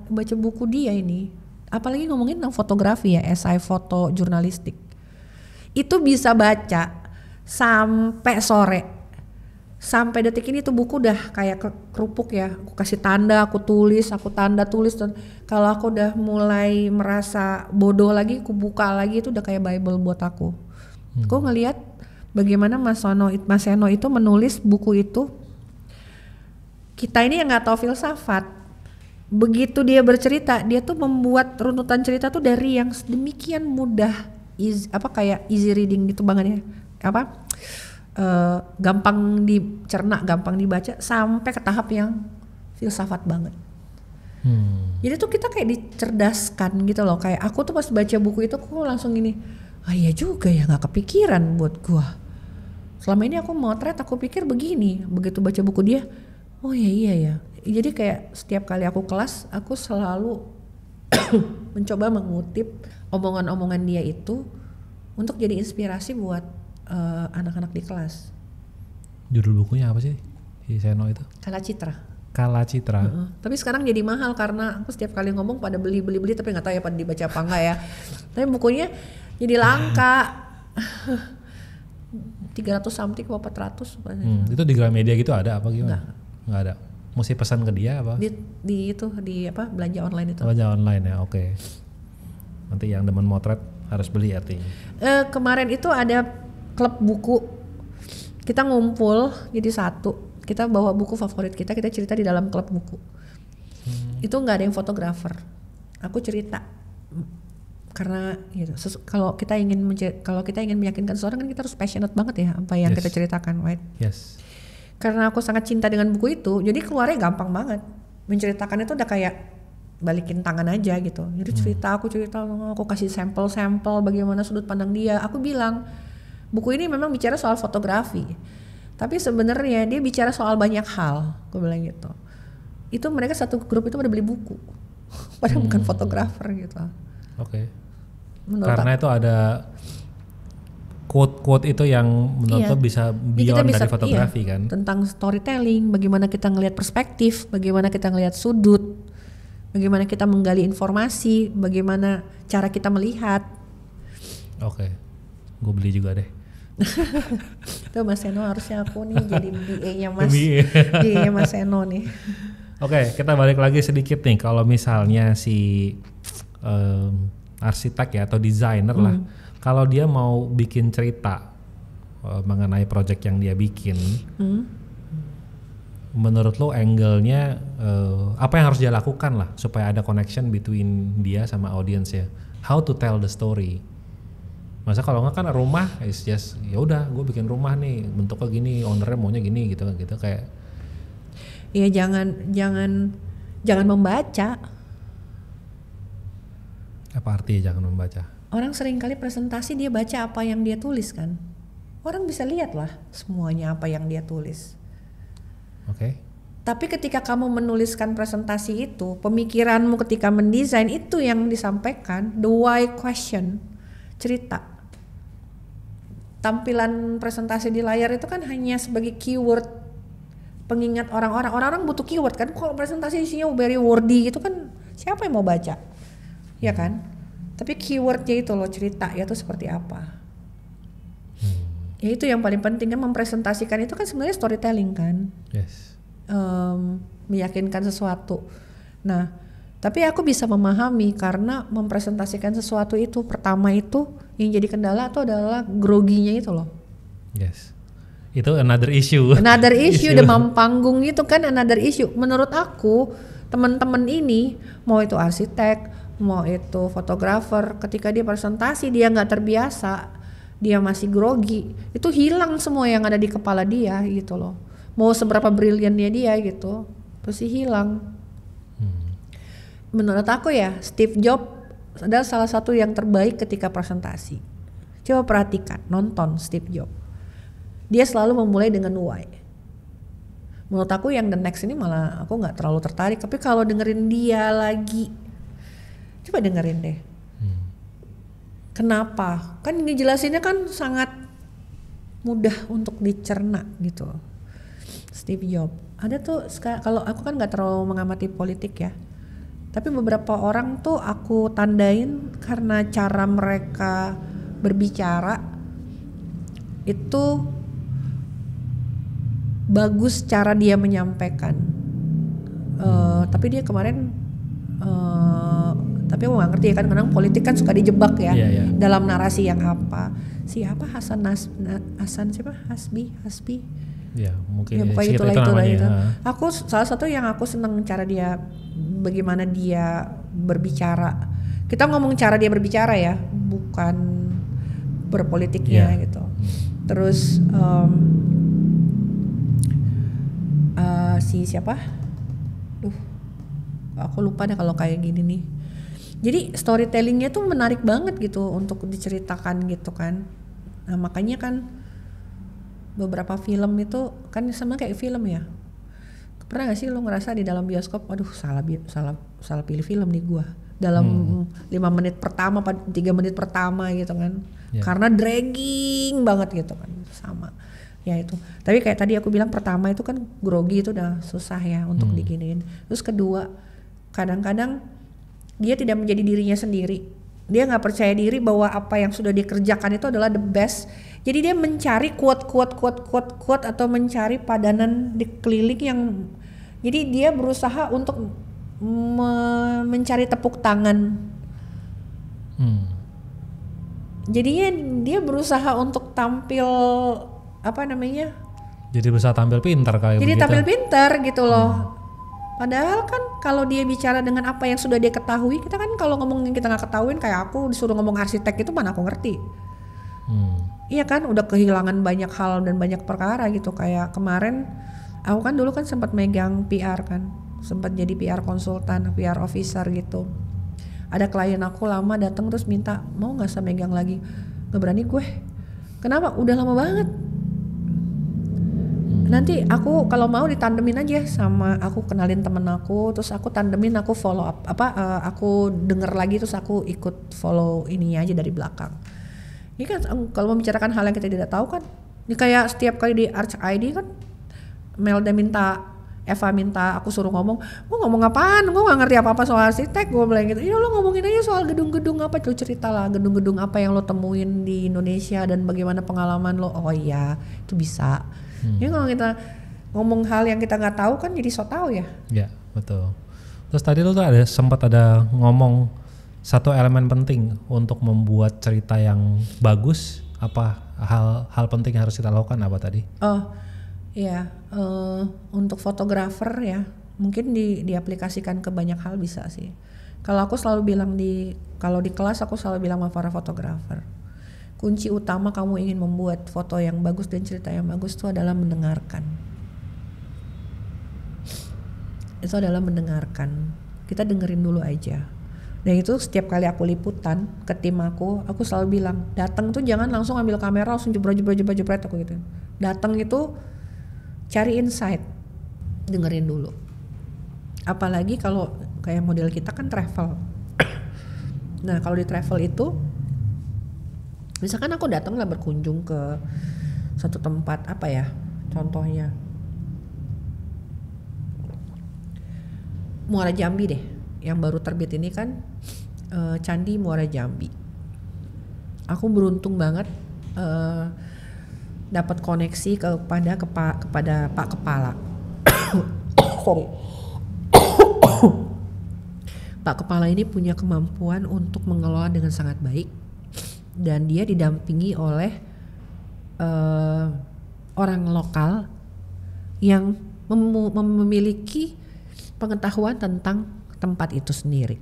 Baca buku dia ini, apalagi ngomongin tentang fotografi ya, esai foto jurnalistik. Itu bisa baca sampai sore. Sampai detik ini tuh buku udah kayak kerupuk ya. Aku kasih tanda, aku tulis. Dan kalau aku udah mulai merasa bodoh lagi, aku buka lagi, itu udah kayak Bible buat aku. Aku ngelihat bagaimana Mas Seno itu menulis buku itu. Kita ini yang nggak tahu filsafat, begitu dia bercerita, dia tuh membuat runutan cerita tuh dari yang sedemikian mudah, kayak easy reading gitu banget ya, gampang dicerna, gampang dibaca, sampai ke tahap yang filsafat banget. Jadi tuh kita kayak dicerdaskan gitu loh. Kayak aku tuh pas baca buku itu aku langsung gini, iya juga ya, nggak kepikiran buat gua. Selama ini aku motret, aku pikir begini. Begitu baca buku dia, oh iya ya. Jadi kayak setiap kali aku kelas, aku selalu mencoba mengutip omongan-omongan dia itu untuk jadi inspirasi buat anak-anak di kelas. Judul bukunya apa sih si Seno itu? Kala Citra. Tapi sekarang jadi mahal karena aku setiap kali ngomong pada beli, tapi nggak tahu ya pada dibaca apa enggak ya. Tapi bukunya jadi langka. 300 something atau 400. Itu di Gramedia gitu ada apa gimana? Nggak ada. Mesti pesan ke dia apa? Di belanja online itu. Belanja online ya, oke. Nanti yang demen motret harus beli artinya. Kemarin itu ada klub buku. Kita ngumpul jadi satu. Kita bawa buku favorit kita cerita di dalam klub buku. Itu nggak ada yang fotografer. Aku cerita. Karena gitu, kalau kita ingin meyakinkan seseorang kan kita harus passionate banget ya apa yang kita ceritakan, right? Yes. karena aku sangat cinta dengan buku itu, jadi keluarnya gampang banget. Menceritakan itu udah kayak balikin tangan aja gitu. Jadi aku cerita, aku kasih sampel-sampel bagaimana sudut pandang dia. Aku bilang buku ini memang bicara soal fotografi, tapi sebenarnya dia bicara soal banyak hal. Aku bilang gitu. Itu mereka satu grup itu pada beli buku, padahal bukan fotografer gitu. Oke. Karena itu ada quote-quote itu yang menurut lo bisa beyond dari fotografi kan? Tentang storytelling, bagaimana kita ngelihat perspektif, bagaimana kita ngelihat sudut, bagaimana kita menggali informasi, bagaimana cara kita melihat. Oke, gue beli juga deh. Tuh Mas Seno, harusnya aku nih jadi BA-nya BA-nya Mas Seno nih. Oke, kita balik lagi sedikit nih. Kalau misalnya si arsitek ya atau desainer lah, kalau dia mau bikin cerita mengenai project yang dia bikin, menurut lo angle-nya apa yang harus dia lakukan lah supaya ada connection between dia sama audience ya? How to tell the story? Masa kalau nggak kan rumah, is just ya udah gue bikin rumah nih bentuknya gini, ownernya maunya gini gitu kayak. Ya jangan membaca. Apa artinya jangan membaca? Orang sering kali presentasi dia baca apa yang dia tulis kan. Orang bisa lihat lah semuanya apa yang dia tulis. Oke. Tapi ketika kamu menuliskan presentasi itu, pemikiranmu ketika mendesain itu yang disampaikan, the why question, cerita. Tampilan presentasi di layar itu kan hanya sebagai keyword pengingat orang-orang. Orang-orang butuh keyword kan. Kalau presentasi isinya very wordy gitu kan, siapa yang mau baca? Ya kan? Tapi keywordnya itu loh, cerita ya itu seperti apa. Ya itu yang paling penting kan, mempresentasikan itu kan sebenarnya storytelling kan. Yes. Meyakinkan sesuatu. Nah, tapi aku bisa memahami karena mempresentasikan sesuatu itu pertama itu yang jadi kendala itu adalah groginya itu loh. Yes. Itu another issue. Another issue demam panggung itu kan another issue. Menurut aku teman-teman ini mau itu arsitek, mau itu fotografer, ketika dia presentasi dia nggak terbiasa, dia masih grogi, itu hilang semua yang ada di kepala dia gitu loh. Mau seberapa briliannya dia gitu, pasti hilang. Menurut aku ya, Steve Jobs adalah salah satu yang terbaik ketika presentasi. Coba perhatikan, nonton Steve Jobs. Dia selalu memulai dengan why. Menurut aku yang the next ini malah aku nggak terlalu tertarik. Tapi kalau dengerin dia lagi, coba dengerin deh. Kenapa? Kan ngejelasinnya kan sangat mudah untuk dicerna gitu. Steve Jobs. Ada tuh kalau aku kan nggak terlalu mengamati politik ya. Tapi beberapa orang tuh aku tandain karena cara mereka berbicara itu bagus cara dia menyampaikan. Tapi dia kemarin tapi aku gak ngerti ya kan, kadang politik kan suka dijebak ya dalam narasi yang apa. Siapa Hasbi ya mungkin ya, ya, itulah namanya, itu. Aku salah satu yang aku seneng cara dia, bagaimana dia berbicara. Kita ngomong cara dia berbicara ya, bukan berpolitiknya gitu. Terus si siapa? Aku lupa deh kalau kayak gini nih. Jadi storytellingnya tuh menarik banget gitu untuk diceritakan gitu kan. Nah makanya kan beberapa film itu kan sama kayak film ya. Pernah gak sih lo ngerasa di dalam bioskop, aduh salah pilih film nih gua dalam 5 menit pertama, 3 menit pertama gitu kan. Karena dragging banget gitu kan, sama. Ya itu. Tapi kayak tadi aku bilang pertama itu kan grogi itu udah susah ya untuk diginiin. Terus kedua, kadang-kadang dia tidak menjadi dirinya sendiri. Dia nggak percaya diri bahwa apa yang sudah dikerjakan itu adalah the best. Jadi dia mencari quote atau mencari padanan di keliling yang. Jadi dia berusaha untuk mencari tepuk tangan. Jadinya dia berusaha untuk tampil apa namanya? Jadi berusaha tampil pintar kayak Jadi begitu. tampil pintar gitu loh. Padahal kan kalau dia bicara dengan apa yang sudah dia ketahui, kita kan kalau ngomong yang kita nggak ketahuin, kayak aku disuruh ngomong arsitek itu mana aku ngerti. Iya kan, udah kehilangan banyak hal dan banyak perkara gitu. Kayak kemarin Aku kan dulu kan sempat megang PR kan, sempat jadi PR konsultan, PR officer gitu. Ada klien aku lama datang terus minta mau nggak saya megang lagi, nggak berani gue. Kenapa? Udah lama banget. Nanti aku kalau mau ditandemin aja sama aku, kenalin temen aku, terus aku tandemin, aku follow up aku denger lagi terus aku ikut follow ini aja dari belakang. Ini kan kalau membicarakan hal yang kita tidak tahu kan, ini kayak setiap kali di Arch ID kan Melda Eva minta aku suruh ngomong, gue ngomong apaan? Gue nggak ngerti apa-apa soal arsitek, gue bilang gitu. Ya lo ngomongin aja soal gedung-gedung apa, lo cerita lah gedung-gedung apa yang lo temuin di Indonesia dan bagaimana pengalaman lo. Oh iya, itu bisa. Jadi kalau kita ngomong hal yang kita nggak tahu kan jadi so tahu ya. Ya betul. Terus tadi lo tuh sempat ada ngomong satu elemen penting untuk membuat cerita yang bagus. Apa hal penting yang harus kita lakukan apa tadi? Oh iya, untuk fotografer ya mungkin diaplikasikan ke banyak hal bisa sih. Kalau aku selalu bilang kalau di kelas aku selalu bilang sama para fotografer, kunci utama kamu ingin membuat foto yang bagus dan cerita yang bagus itu adalah mendengarkan. Itu adalah mendengarkan. Kita dengerin dulu aja. Dan itu setiap kali aku liputan ke tim aku selalu bilang, datang tuh jangan langsung ambil kamera langsung jebret aku gitu. Datang itu cari insight, dengerin dulu. Apalagi kalau kayak model kita kan travel. Nah kalau di travel itu misalkan aku datang lah berkunjung ke satu tempat apa ya contohnya Muara Jambi deh, yang baru terbit ini kan Candi Muara Jambi. Aku beruntung banget dapat koneksi kepada Pak Kepala. Sorry. Pak Kepala ini punya kemampuan untuk mengelola dengan sangat baik. Dan dia didampingi oleh orang lokal yang memiliki pengetahuan tentang tempat itu sendiri.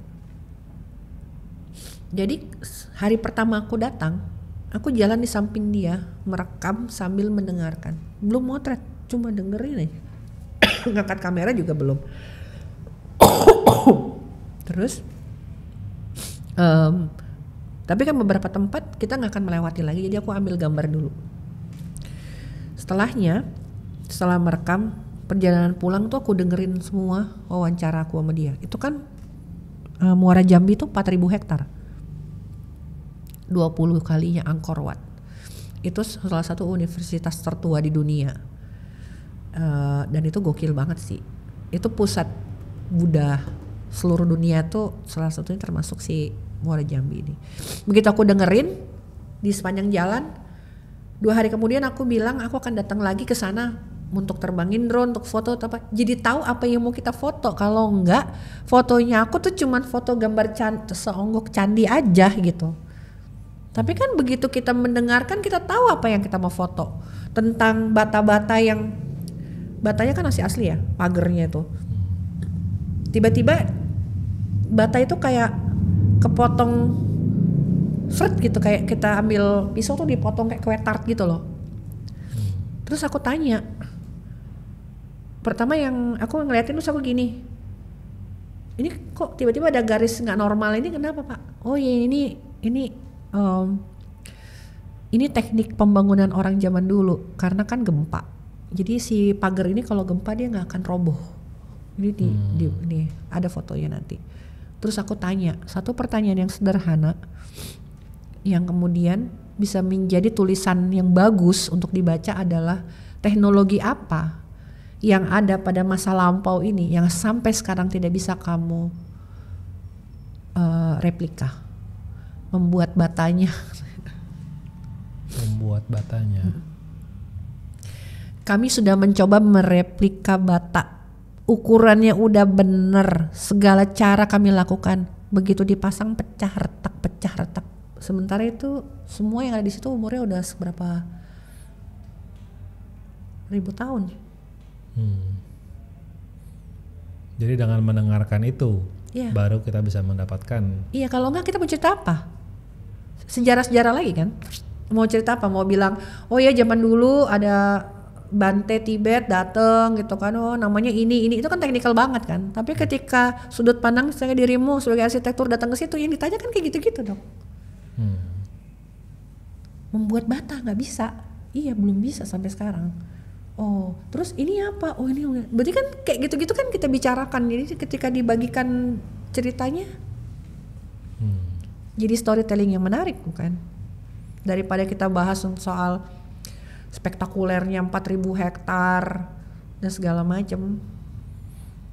Jadi hari pertama aku datang, aku jalan di samping dia, merekam sambil mendengarkan. Belum motret, cuma dengerin aja. Ngangkat kamera juga belum. Terus tapi kan beberapa tempat kita nggak akan melewati lagi, jadi aku ambil gambar dulu. Setelah merekam, perjalanan pulang tuh aku dengerin semua wawancara aku sama dia. Itu kan Muara Jambi itu 4.000 hektar, 20 kalinya Angkor Wat. Itu salah satu universitas tertua di dunia, dan itu gokil banget sih. Itu pusat Buddha seluruh dunia tuh salah satunya termasuk si Muara Jambi ini. Begitu aku dengerin di sepanjang jalan, 2 hari kemudian aku bilang aku akan datang lagi ke sana untuk terbangin drone, untuk foto atau apa. Jadi tahu apa yang mau kita foto. Kalau enggak, fotonya aku tuh cuman foto gambar seonggok candi aja gitu. Tapi kan begitu kita mendengarkan, kita tahu apa yang kita mau foto. Tentang bata-bata yang batanya kan masih asli ya, pagernya itu. Tiba-tiba bata itu kayak kepotong seret gitu, kayak kita ambil pisau tuh dipotong kayak kue tart gitu loh. Terus aku tanya, pertama yang aku ngeliatin terus aku gini, ini kok tiba-tiba ada garis nggak normal, ini kenapa Pak? Oh iya ini teknik pembangunan orang zaman dulu karena kan gempa. Jadi si pagar ini kalau gempa dia nggak akan roboh. Ini nih ada fotonya nanti. Terus aku tanya satu pertanyaan yang sederhana yang kemudian bisa menjadi tulisan yang bagus untuk dibaca adalah teknologi apa yang ada pada masa lampau ini yang sampai sekarang tidak bisa kamu replika, membuat batanya. Kami sudah mencoba mereplika bata. Ukurannya udah bener, segala cara kami lakukan. Begitu dipasang pecah retak. Sementara itu semua yang ada di situ umurnya udah seberapa ribu tahun. Jadi dengan mendengarkan itu, baru kita bisa mendapatkan. Iya, kalau enggak kita mau cerita apa? Sejarah-sejarah lagi kan? Mau cerita apa? Mau bilang, oh ya zaman dulu ada Bante Tibet dateng gitu kan, oh namanya ini itu kan teknikal banget kan. Tapi ketika sudut pandang misalnya dirimu sebagai arsitektur datang ke situ, yang ditanya kan kayak gitu-gitu dong. Membuat bata nggak bisa, iya belum bisa sampai sekarang. Oh terus ini apa? Oh ini berarti kan kayak gitu-gitu kan kita bicarakan. Jadi ketika dibagikan ceritanya, jadi storytelling yang menarik bukan? Daripada kita bahas soal spektakulernya 4.000 hektar dan segala macam.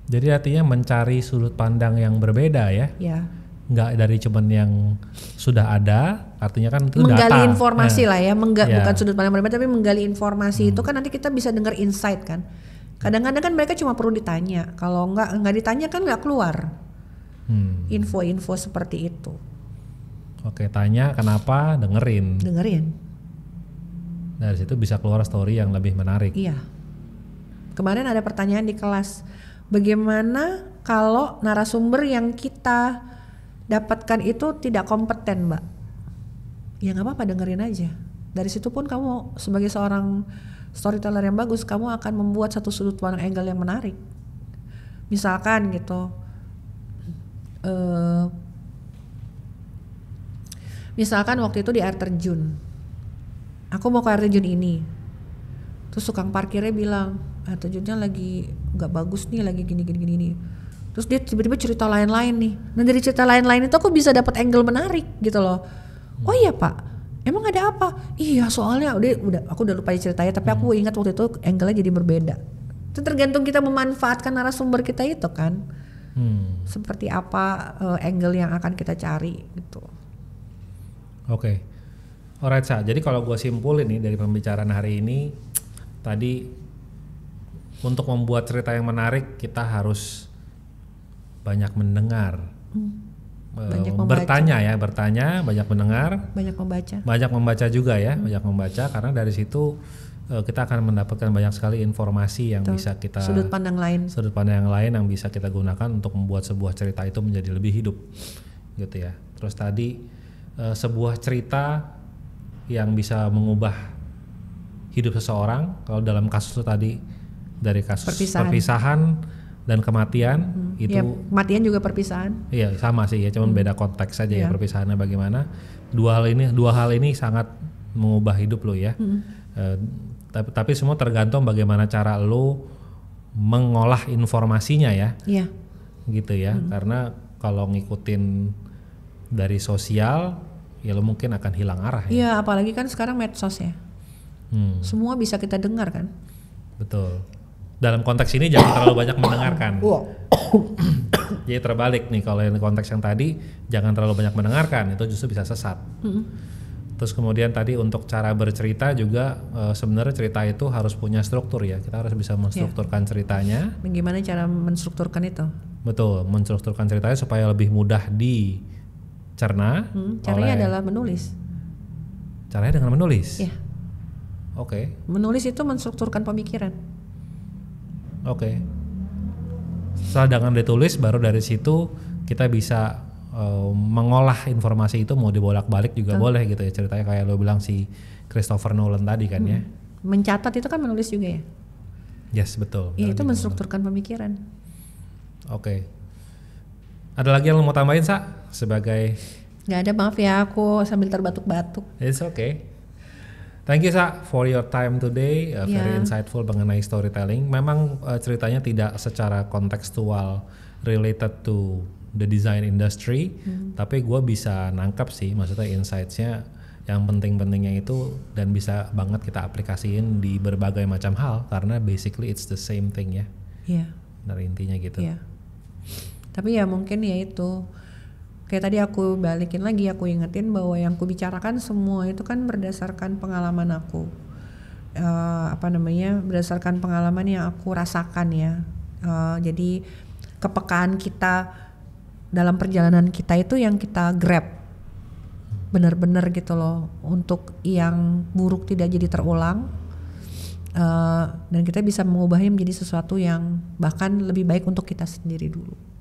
Jadi artinya mencari sudut pandang yang berbeda ya? Ya. Nggak dari cuman yang sudah ada, artinya kan itu menggali data. Informasi lah ya, bukan sudut pandang berbeda tapi menggali informasi itu kan nanti kita bisa dengar insight kan. Kadang-kadang kan mereka cuma perlu ditanya, kalau nggak ditanya kan nggak keluar info-info seperti itu. Oke, tanya kenapa, dengerin. Dari situ bisa keluar story yang lebih menarik. Iya. Kemarin ada pertanyaan di kelas, bagaimana kalau narasumber yang kita dapatkan itu tidak kompeten, Mbak? Ya nggak apa-apa, dengerin aja. Dari situ pun kamu sebagai seorang storyteller yang bagus, kamu akan membuat satu sudut pandang angle yang menarik. Misalkan gitu, misalkan waktu itu di air terjun, aku mau ke air terjun ini, terus tukang parkirnya bilang air terjunnya lagi nggak bagus nih, lagi gini. Terus dia tiba-tiba cerita lain-lain nih. Nah dari cerita lain-lain itu aku bisa dapat angle menarik gitu loh. Oh iya Pak, emang ada apa? Iya soalnya aku udah lupa ceritanya, tapi aku ingat waktu itu angle-nya jadi berbeda. Itu tergantung kita memanfaatkan narasumber kita itu kan. Seperti apa angle yang akan kita cari gitu. Oke. Alright Sa, jadi kalau gue simpulin nih dari pembicaraan hari ini, tadi untuk membuat cerita yang menarik kita harus banyak mendengar, banyak bertanya, banyak mendengar, banyak membaca juga ya, banyak membaca, karena dari situ kita akan mendapatkan banyak sekali informasi yang bisa kita sudut pandang yang lain yang bisa kita gunakan untuk membuat sebuah cerita itu menjadi lebih hidup, gitu ya. Terus tadi sebuah cerita yang bisa mengubah hidup seseorang, kalau dalam kasus itu tadi dari kasus perpisahan dan kematian, itu ya, kematian juga perpisahan. Iya sama sih ya, cuman beda konteks saja ya perpisahannya bagaimana. Dua hal ini sangat mengubah hidup lo ya. Tapi semua tergantung bagaimana cara lo mengolah informasinya ya. Iya. Gitu ya, karena kalau ngikutin dari sosial ya lo mungkin akan hilang arah ya. Iya, apalagi kan sekarang medsos ya. Semua bisa kita dengar kan. Betul. Dalam konteks ini jangan terlalu banyak mendengarkan. Jadi terbalik nih, kalau yang konteks yang tadi jangan terlalu banyak mendengarkan, itu justru bisa sesat. Terus kemudian tadi untuk cara bercerita juga sebenarnya cerita itu harus punya struktur ya. Kita harus bisa menstrukturkan ceritanya. Bagaimana cara menstrukturkan itu? Betul, menstrukturkan ceritanya supaya lebih mudah dicerna. Caranya adalah menulis. Caranya dengan menulis? Iya. Oke. Menulis itu menstrukturkan pemikiran. Oke. Setelah dengan ditulis, baru dari situ kita bisa mengolah informasi itu, mau dibolak-balik juga boleh gitu ya, ceritanya kayak lo bilang si Christopher Nolan tadi kan ya. Mencatat itu kan menulis juga ya? Yes, betul. Ya, itu menstrukturkan pemikiran. Oke. Ada lagi yang lo mau tambahin Sa? Sebagai... Gak ada, maaf ya, aku sambil terbatuk-batuk. It's okay. Thank you Sa for your time today, very insightful mengenai storytelling. Memang ceritanya tidak secara kontekstual related to the design industry, tapi gue bisa nangkap sih, maksudnya insights-nya yang penting-pentingnya itu, dan bisa banget kita aplikasiin di berbagai macam hal, karena basically it's the same thing ya. Iya. Dari intinya gitu. Iya. Tapi ya mungkin ya itu, kayak tadi aku balikin lagi, aku ingetin bahwa yang aku bicarakan semua itu kan berdasarkan pengalaman aku, berdasarkan pengalaman yang aku rasakan ya. Jadi kepekaan kita dalam perjalanan kita itu yang kita grab benar-benar gitu loh, untuk yang buruk tidak jadi terulang, dan kita bisa mengubahnya menjadi sesuatu yang bahkan lebih baik untuk kita sendiri dulu.